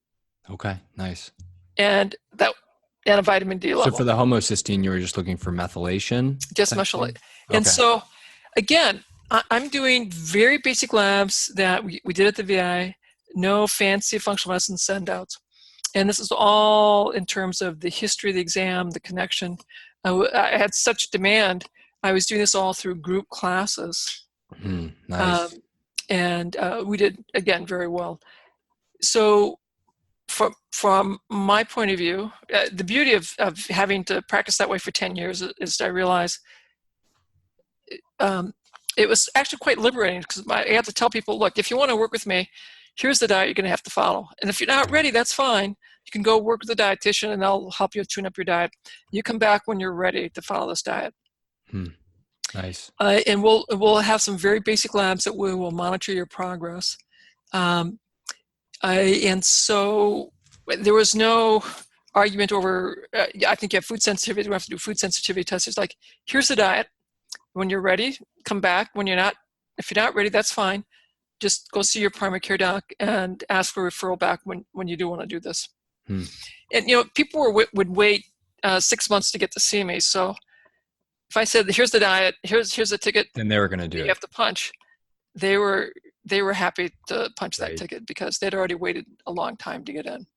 Okay, nice. And a vitamin D level. So for the homocysteine, you were just looking for methylation? Just methylate. And so, again, I'm doing very basic labs that we did at the VA, no fancy functional medicine send-outs. And this is all in terms of the history of the exam, the connection. I had such demand. I was doing this all through group classes. Nice. And we did, again, very well. So from my point of view, the beauty of having to practice that way for 10 years is I realized it was actually quite liberating because I had to tell people, look, if you want to work with me, here's the diet you're going to have to follow. And if you're not ready, that's fine. You can go work with a dietitian and they'll help you tune up your diet. You come back when you're ready to follow this diet. Nice. And we'll have some very basic labs that we will monitor your progress. And so there was no argument over, I think you have food sensitivity, we have to do food sensitivity tests. It's like, here's the diet. When you're ready, come back. When you're not, if you're not ready, that's fine. Just go see your primary care doc and ask for a referral back when you do want to do this. And, people would wait 6 months to get to see me. So if I said, here's the diet, here's the ticket. Then they were going to do it. You have to punch. They were happy to punch that ticket because they'd already waited a long time to get in.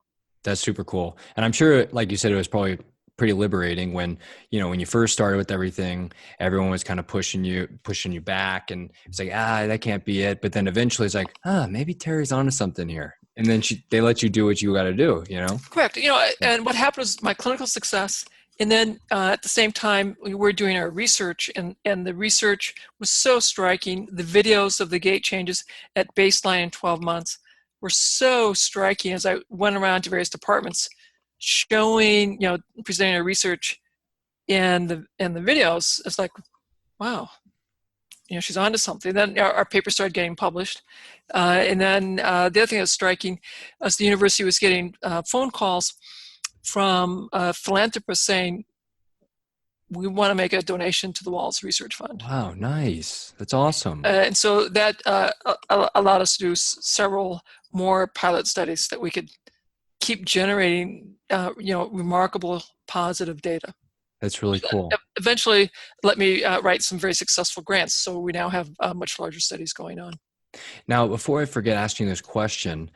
That's super cool. And I'm sure, like you said, it was probably pretty liberating when you first started with everything, everyone was kind of pushing you back, and it's like, that can't be it. But then eventually it's like, maybe Terry's onto something here. And then they let you do what you got to do, Correct. And what happened was my clinical success. And then at the same time, we were doing our research, and the research was so striking. The videos of the gait changes at baseline in 12 months were so striking as I went around to various departments showing, presenting our research and the videos. It's like, wow, she's onto something. Then our paper started getting published. And then the other thing that was striking was the university was getting phone calls from philanthropists saying, we want to make a donation to the Wahls Research Fund. Wow, nice. That's awesome. And so that allowed us to do several more pilot studies that we could keep generating, remarkable positive data. That's really cool. Eventually, let me write some very successful grants. So we now have much larger studies going on. Now, before I forget asking this question,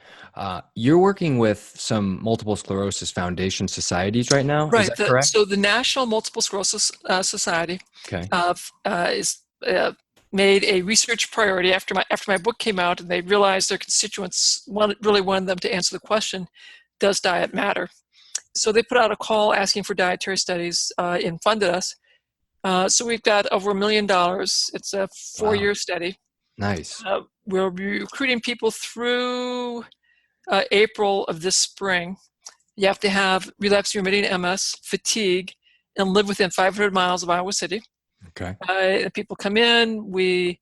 you're working with some multiple sclerosis foundation societies right now. Is Right. that correct? So the National Multiple Sclerosis Society Okay. is made a research priority after my book came out, and they realized their constituents really wanted them to answer the question, does diet matter? So they put out a call asking for dietary studies and funded us. So we've got over $1 million. It's a 4-year Wow. study. Nice. We'll be recruiting people through April of this spring. You have to have relapsing remitting MS, fatigue, and live within 500 miles of Iowa City. Okay. People come in, we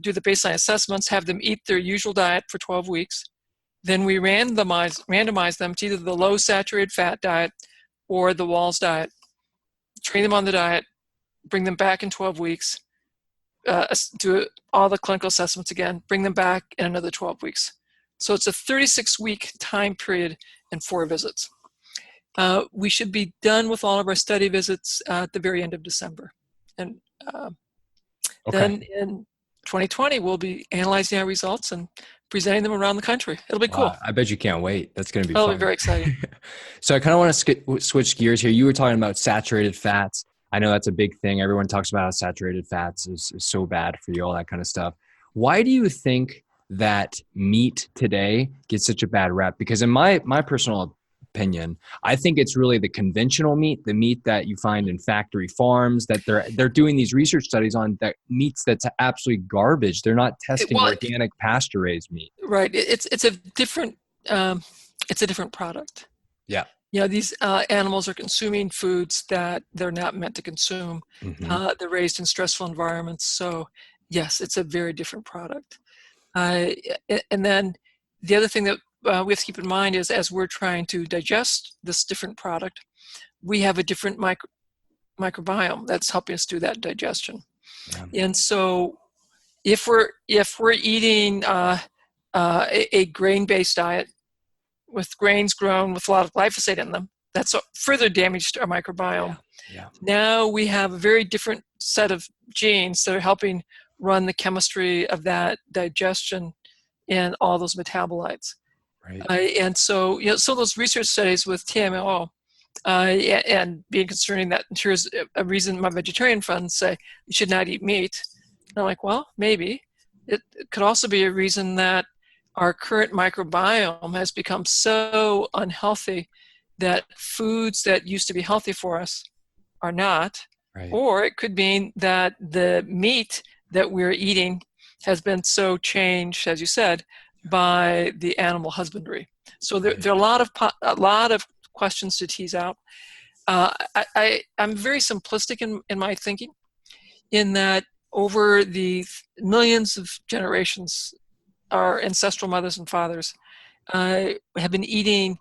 do the baseline assessments, have them eat their usual diet for 12 weeks. Then we randomize them to either the low saturated fat diet or the Wahls diet. Train them on the diet, bring them back in 12 weeks, do all the clinical assessments again, bring them back in another 12 weeks. So it's a 36-week time period and 4 visits. We should be done with all of our study visits at the very end of December. And then in 2020, we'll be analyzing our results and presenting them around the country. It'll be cool. I bet you can't wait. That's going to be It'll fun. be very exciting. So I kind of want to switch gears here. You were talking about saturated fats. I know that's a big thing. Everyone talks about how saturated fats is so bad for you, all that kind of stuff. Why do you think that meat today gets such a bad rep? Because in my personal opinion, I think it's really the conventional meat, the meat that you find in factory farms, that they're doing these research studies on, that meats that's absolutely garbage. They're not testing organic pasture raised meat. Right. It's a different product. Yeah. You know, these animals are consuming foods that they're not meant to consume. Mm-hmm. They're raised in stressful environments. So yes, it's a very different product. And then the other thing that we have to keep in mind is, as we're trying to digest this different product, we have a different microbiome that's helping us do that digestion. Yeah. And so if we're eating a grain-based diet with grains grown with a lot of glyphosate in them, that's further damaged our microbiome. Yeah. Now we have a very different set of genes that are helping run the chemistry of that digestion and all those metabolites. Right. And so, so those research studies with TMO and being concerning that here's a reason my vegetarian friends say you should not eat meat. And I'm like, well, maybe. It could also be a reason that our current microbiome has become so unhealthy that foods that used to be healthy for us are not. Right. Or it could mean that the meat that we're eating has been so changed, as you said, by the animal husbandry. So there are a lot of questions to tease out. I'm very simplistic in my thinking, in that over the millions of generations, our ancestral mothers and fathers have been eating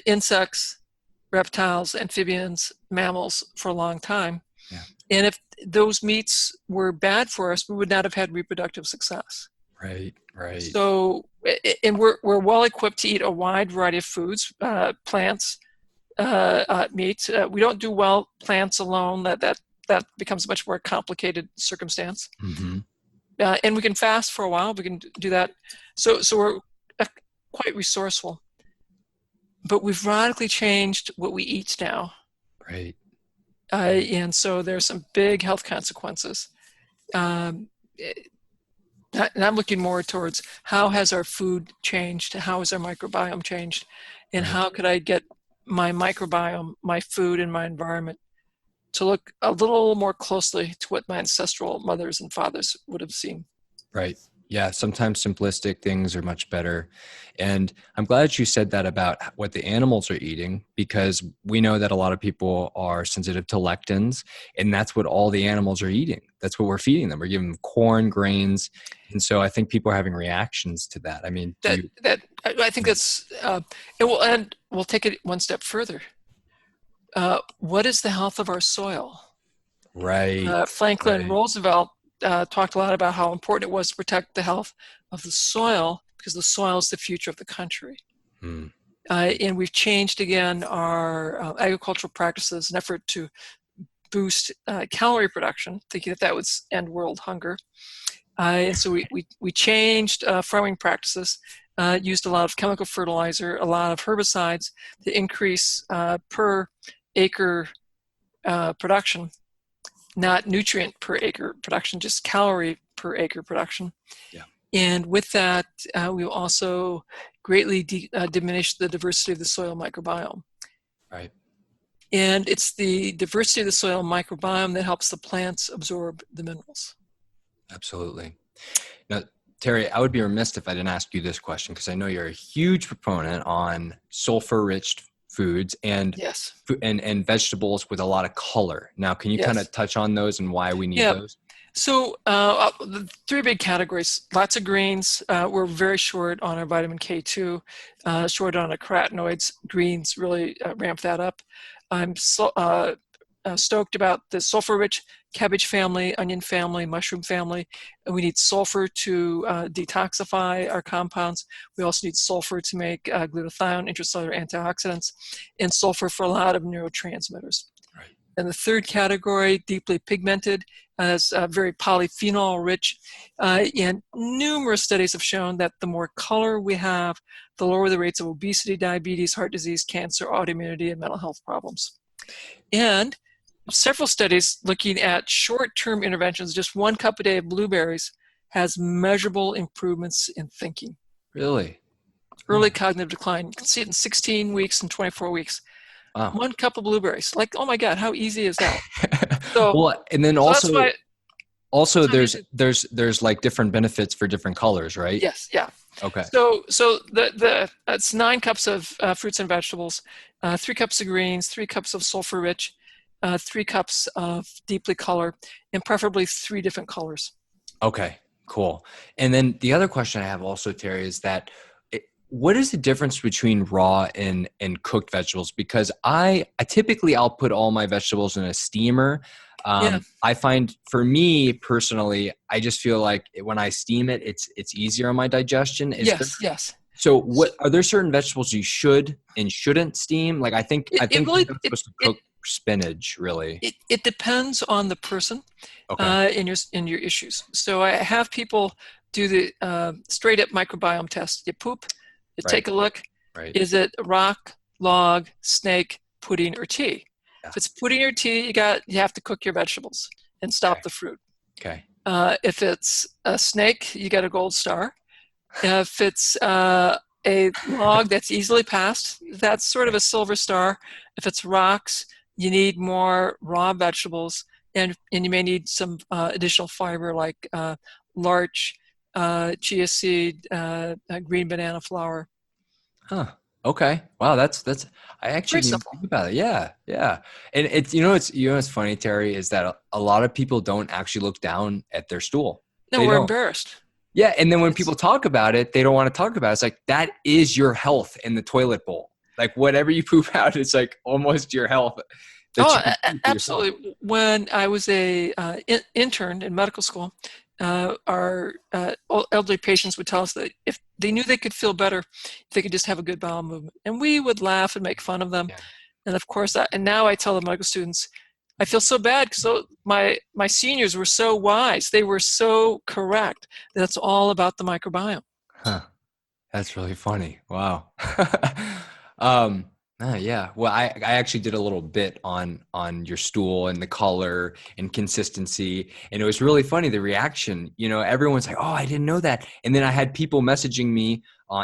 insects, reptiles, amphibians, mammals for a long time. Yeah. And if those meats were bad for us, we would not have had reproductive success. Right. So, and we're well equipped to eat a wide variety of foods, plants, meat. We don't do well plants alone. That becomes a much more complicated circumstance. Mm-hmm. And we can fast for a while. We can do that. So we're quite resourceful. But we've radically changed what we eat now. Right. And so there's some big health consequences. And I'm looking more towards, how has our food changed? How has our microbiome changed? And how could I get my microbiome, my food, and my environment to look a little more closely to what my ancestral mothers and fathers would have seen? Right. Yeah. Sometimes simplistic things are much better. And I'm glad you said that about what the animals are eating, because we know that a lot of people are sensitive to lectins, and that's what all the animals are eating. That's what we're feeding them. We're giving them corn, grains. And so I think people are having reactions to that. I mean, I think that's, and we'll take it one step further. What is the health of our soil? Right. Franklin Roosevelt talked a lot about how important it was to protect the health of the soil, because the soil is the future of the country. And we've changed again our agricultural practices in an effort to boost calorie production, thinking that would end world hunger. And so we changed farming practices, used a lot of chemical fertilizer, a lot of herbicides to increase per acre production, not nutrient per acre production, just calorie per acre production. Yeah. And with that, we also greatly diminished the diversity of the soil microbiome. Right. And it's the diversity of the soil microbiome that helps the plants absorb the minerals. Absolutely. Now, Terry, I would be remiss if I didn't ask you this question, because I know you're a huge proponent on sulfur-rich foods and Yes. and vegetables with a lot of color. Now, can you kind of touch on those and why we need those? So the three big categories: lots of greens. We're very short on our vitamin K2, short on our carotenoids. Greens really ramp that up. I'm stoked about the sulfur-rich cabbage family, onion family, mushroom family. And we need sulfur to detoxify our compounds. We also need sulfur to make glutathione, intracellular antioxidants, and sulfur for a lot of neurotransmitters. Right. And the third category, deeply pigmented, is very polyphenol rich. And numerous studies have shown that the more color we have, the lower the rates of obesity, diabetes, heart disease, cancer, autoimmunity, and mental health problems. And several studies looking at short-term interventions, just 1 cup a day of blueberries has measurable improvements in thinking. Really? Early cognitive decline. You can see it in 16 weeks and 24 weeks. Wow. 1 cup of blueberries. Like, oh my God, how easy is that? So, well, and then so also there's like different benefits for different colors, right? Yes. Yeah. Okay. So it's 9 cups of fruits and vegetables, 3 cups of greens, 3 cups of sulfur-rich, 3 cups of deeply colored, and preferably 3 different colors. Okay, cool. And then the other question I have also, Terry, is that what is the difference between raw and cooked vegetables? Because I typically I'll put all my vegetables in a steamer. I find for me personally, I just feel like when I steam it, it's easier on my digestion. Yes. So what are there certain vegetables you should and shouldn't steam? Like I think you're supposed to cook spinach, really. It depends on the person, okay. in your issues. So I have people do the straight up microbiome test. You poop, you take a look. Right. Is it rock, log, snake, pudding, or tea? Yeah. If it's pudding or tea, you have to cook your vegetables and stop the fruit. Okay. If it's a snake, you get a gold star. If it's a log that's easily passed, that's sort of a silver star. If it's rocks, you need more raw vegetables, and you may need some additional fiber like larch, chia seed, green banana flour. Huh. Okay. Wow. That's I actually didn't think about it. Yeah. And it's it's funny, Terry, is that a lot of people don't actually look down at their stool. No, we're embarrassed. Yeah. And then when people talk about it, they don't want to talk about it. It's like, that is your health in the toilet bowl. Like whatever you poop out, it's like almost your health. Absolutely. When I was a intern in medical school, our elderly patients would tell us that if they knew they could feel better, if they could just have a good bowel movement. And we would laugh and make fun of them. Yeah. And of course, and now I tell the medical students, I feel so bad because my seniors were so wise. They were so correct. That's all about the microbiome. Huh. That's really funny. Wow. Yeah. Well, I actually did a little bit on your stool and the color and consistency. And it was really funny, the reaction. Everyone's like, oh, I didn't know that. And then I had people messaging me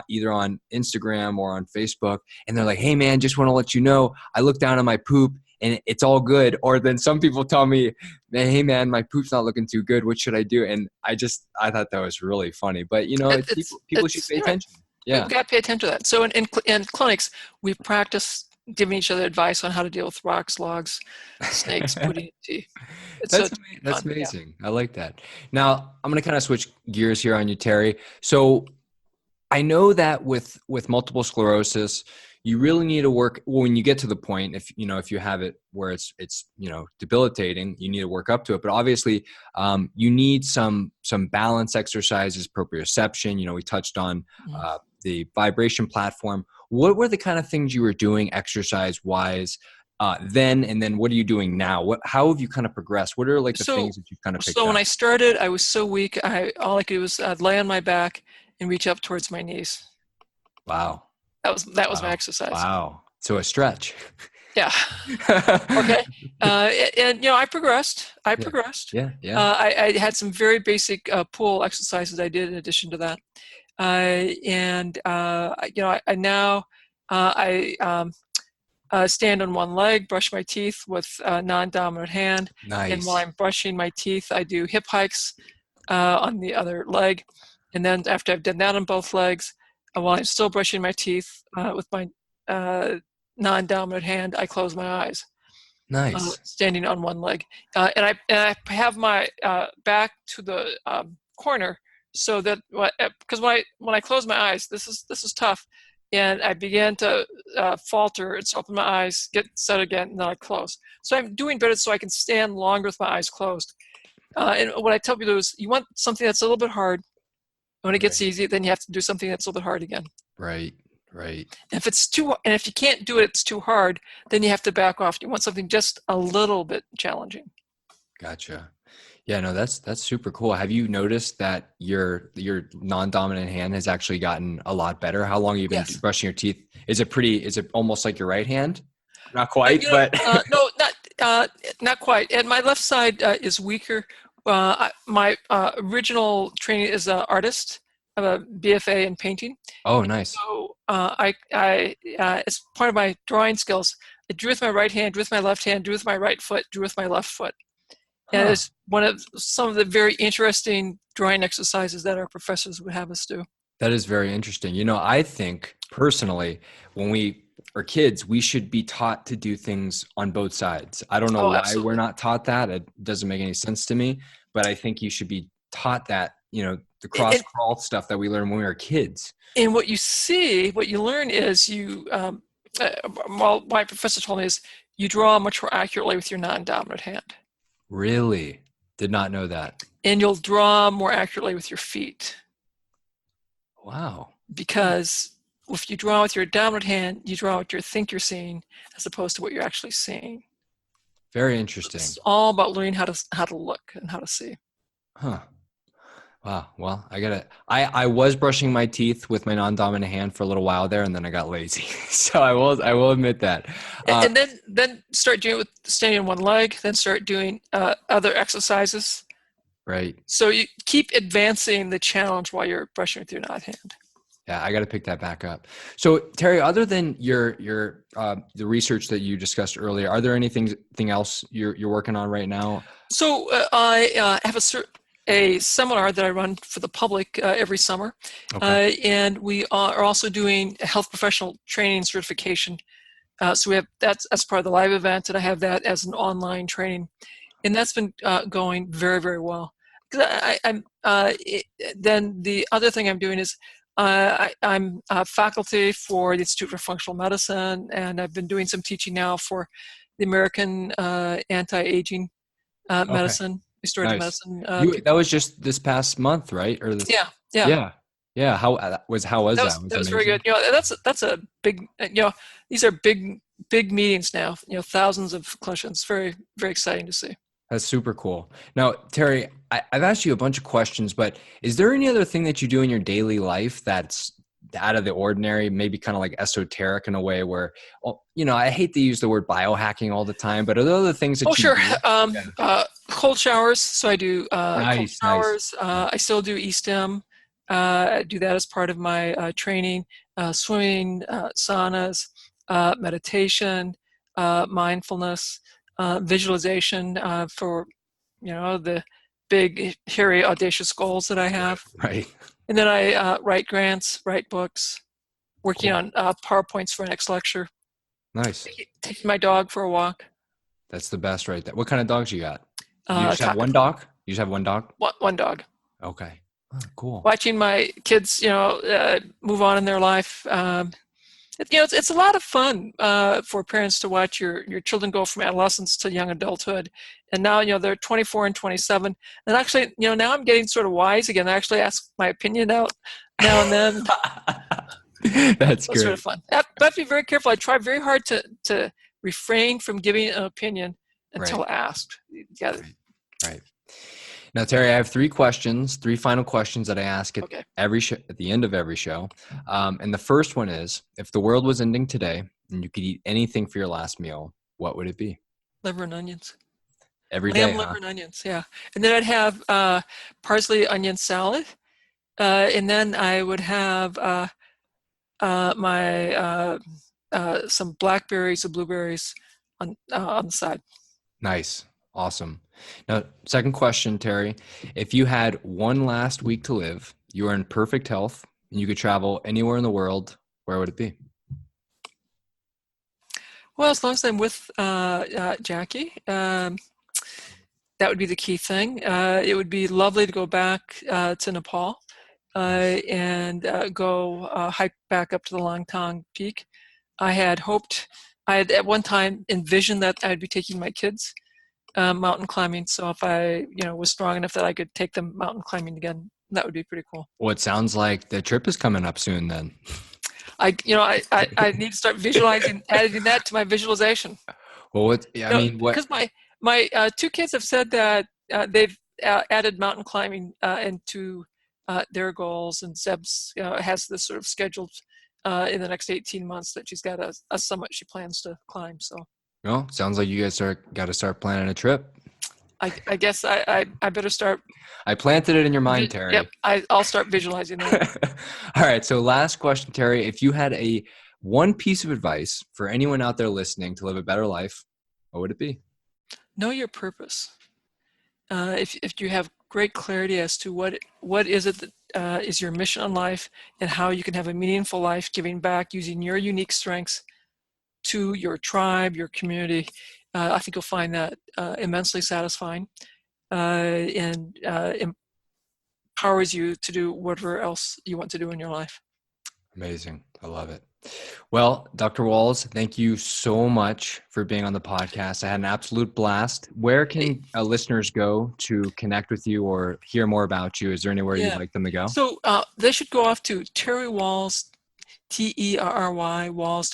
either on Instagram or on Facebook. And they're like, hey, man, just want to let you know, I looked down on my poop and it's all good. Or then some people tell me, hey, man, my poop's not looking too good. What should I do? And I thought that was really funny. But, people should pay attention. Yeah. We've got to pay attention to that. So in clinics, we've practiced giving each other advice on how to deal with rocks, logs, snakes, pudding, tea. That's amazing. Yeah. I like that. Now, I'm going to kind of switch gears here on you, Terry. So I know that with multiple sclerosis, you really need to work when you get to the point, if you have it where it's debilitating, you need to work up to it. But obviously, you need some balance exercises, proprioception. We touched on the vibration platform. What were the kind of things you were doing exercise wise then, and then what are you doing now? How have you kind of progressed? What are like the things that you've kind of picked So up? when I started, I was so weak. All I could do was I'd lay on my back and reach up towards my knees. Wow. That was my Wow. exercise. Wow. So a stretch. Yeah. Okay. And I progressed. Yeah. Yeah. Yeah. I had some very basic pull exercises I did in addition to that. I now stand on one leg, brush my teeth with a non-dominant hand, and while Nice. I'm brushing my teeth, I do hip hikes on the other leg, and then after I've done that on both legs, while I'm still brushing my teeth with my non-dominant hand, I close my eyes, Nice. standing on one leg, and I have my back to the corner, so that because when I close my eyes, this is tough, and I began to falter, and so open my eyes, get set again, and then I close. So I'm doing better, so I can stand longer with my eyes closed. And what I tell people is, you want something that's a little bit hard. When it gets Right. easy, then you have to do something that's a little bit hard again. Right. Right. And if you can't do it, it's too hard, then you have to back off. You want something just a little bit challenging. Gotcha. Yeah, no, that's super cool. Have you noticed that your non-dominant hand has actually gotten a lot better? How long have you been Yes. brushing your teeth? Is it almost like your right hand? Not quite, but No, not quite. And my left side is weaker. My original training is an artist. I have a BFA in painting. oh, nice. So as part of my drawing skills, I drew with my right hand, drew with my left hand, drew with my right foot, drew with my left foot. And Huh. it's one of some of the very interesting drawing exercises that our professors would have us do. That is very interesting. I think personally, when we are kids, we should be taught to do things on both sides. I don't know Oh, why we're absolutely. not taught that. It doesn't make any sense to me, but I think you should be taught that, the cross And, crawl stuff that we learned when we were kids. and what you learn is well, my professor told me is you draw much more accurately with your non-dominant hand. Really? Did not know that. And you'll draw more accurately with your feet. Wow. Because if you draw with your dominant hand, you draw what you think you're seeing as opposed to what you're actually seeing. Very interesting. It's all about learning how to look and how to see. Huh. Wow. Well, I was brushing my teeth with my non-dominant hand for a little while there, and then I got lazy. So I will admit that. And then start doing it with standing on one leg, then start doing other exercises. Right. So you keep advancing the challenge while you're brushing with your non hand. Yeah, I got to pick that back up. So Terry, other than your the research that you discussed earlier, are there anything else you're working on right now? So I have a seminar that I run for the public every summer, and we are also doing a health professional training certification. So we have that's part of the live event, and I have that as an online training, and that's been going very, very well. Then the other thing I'm doing is I'm faculty for the Institute for Functional Medicine, and I've been doing some teaching now for the American Anti-Aging Medicine, restorative medicine. That was just this past month, right? Or this? Yeah. Yeah. How was that? Was That was amazing. very good. That's a big. These are big meetings now. Thousands of clinicians. Very, very exciting to see. That's super cool. Now, Terry, I've asked you a bunch of questions, but is there any other thing that you do in your daily life that's out of the ordinary, maybe kind of like esoteric in a way where, I hate to use the word biohacking all the time, but are there other things that you do? Cold showers. So I do cold showers. Nice. I still do e-stim. I do that as part of my training. Swimming, saunas, meditation, mindfulness. Visualization for the big hairy audacious goals that I have, Right. And then I write grants, write books, working on PowerPoints for our next lecture. Nice. Taking my dog for a walk. That's the best right there. What kind of dogs you got? You just have Cockapoo. one dog? You just have one dog? One dog. Okay. Oh, cool. Watching my kids move on in their life. It's a lot of fun for parents to watch your children go from adolescence to young adulthood, and now they're 24 and 27. And actually, now I'm getting sort of wise again. I actually ask my opinion out now and then. That's great. Sort of fun. But be very careful. I try very hard to refrain from giving an opinion until asked. Yeah. Right. Now, Terry, I have three final questions that I ask at at the end of every show. And the first one is, if the world was ending today and you could eat anything for your last meal, what would it be? Liver and onions. Every Lamb, day, liver, and onions, yeah. And then I'd have parsley onion salad. And then I would have some blackberries or blueberries on the side. Nice. Awesome. Now, second question, Terry. If you had one last week to live, you were in perfect health, and you could travel anywhere in the world, where would it be? Well, as long as I'm with Jackie, that would be the key thing. It would be lovely to go back to Nepal and go hike back up to the Langtang Peak. I had at one time envisioned that I'd be taking my kids mountain climbing. So if I, was strong enough that I could take them mountain climbing again, that would be pretty cool. Well, it sounds like the trip is coming up soon then. I need to start visualizing, adding that to my visualization. Well, because my two kids have said that they've added mountain climbing into their goals, and Zeb's has this sort of scheduled in the next 18 months that she's got a summit she plans to climb. So. Well, sounds like you guys got to start planning a trip. I guess I better start. I planted it in your mind, Terry. Yep, I'll start visualizing that. All right, so last question, Terry. If you had one piece of advice for anyone out there listening to live a better life, what would it be? Know your purpose. If you have great clarity as to what is it that is your mission in life, and how you can have a meaningful life giving back using your unique strengths to your tribe, your community, I think you'll find that immensely satisfying and empowers you to do whatever else you want to do in your life. Amazing. I love it. Well, Dr. Wahls, thank you so much for being on the podcast. I had an absolute blast. Where can listeners go to connect with you or hear more about you? Is there anywhere you'd like them to go? So they should go off to Terry Wahls, Terry, Wahls,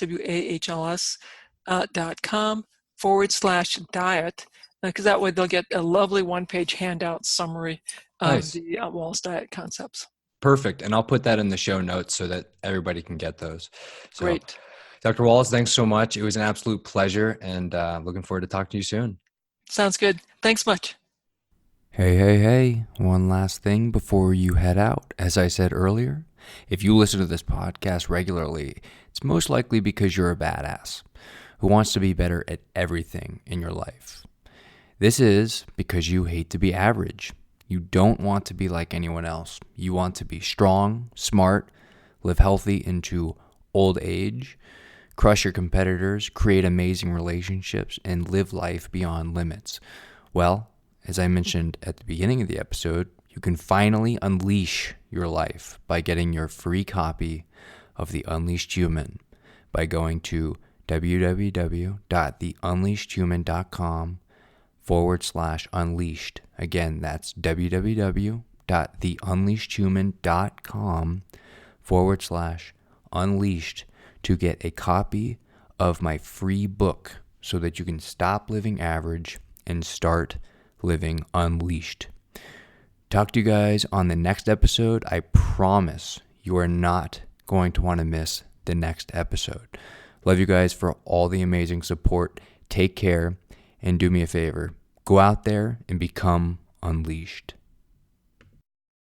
WAHLS.com/diet, because that way they'll get a lovely one-page handout summary of the Wahls diet concepts. Perfect. And I'll put that in the show notes so that everybody can get those. So, great. Dr. Wahls, thanks so much. It was an absolute pleasure, and looking forward to talking to you soon. Sounds good. Thanks much. Hey. One last thing before you head out. As I said earlier, if you listen to this podcast regularly, it's most likely because you're a badass who wants to be better at everything in your life. This is because you hate to be average. You don't want to be like anyone else. You want to be strong, smart, live healthy into old age, crush your competitors, create amazing relationships, and live life beyond limits. Well, as I mentioned at the beginning of the episode, you can finally unleash your life by getting your free copy of The Unleashed Human by going to www.theunleashedhuman.com/unleashed. Again, that's www.theunleashedhuman.com/unleashed to get a copy of my free book so that you can stop living average and start living unleashed. Talk to you guys on the next episode. I promise you are not going to want to miss the next episode. Love you guys for all the amazing support. Take care, and do me a favor. Go out there and become unleashed.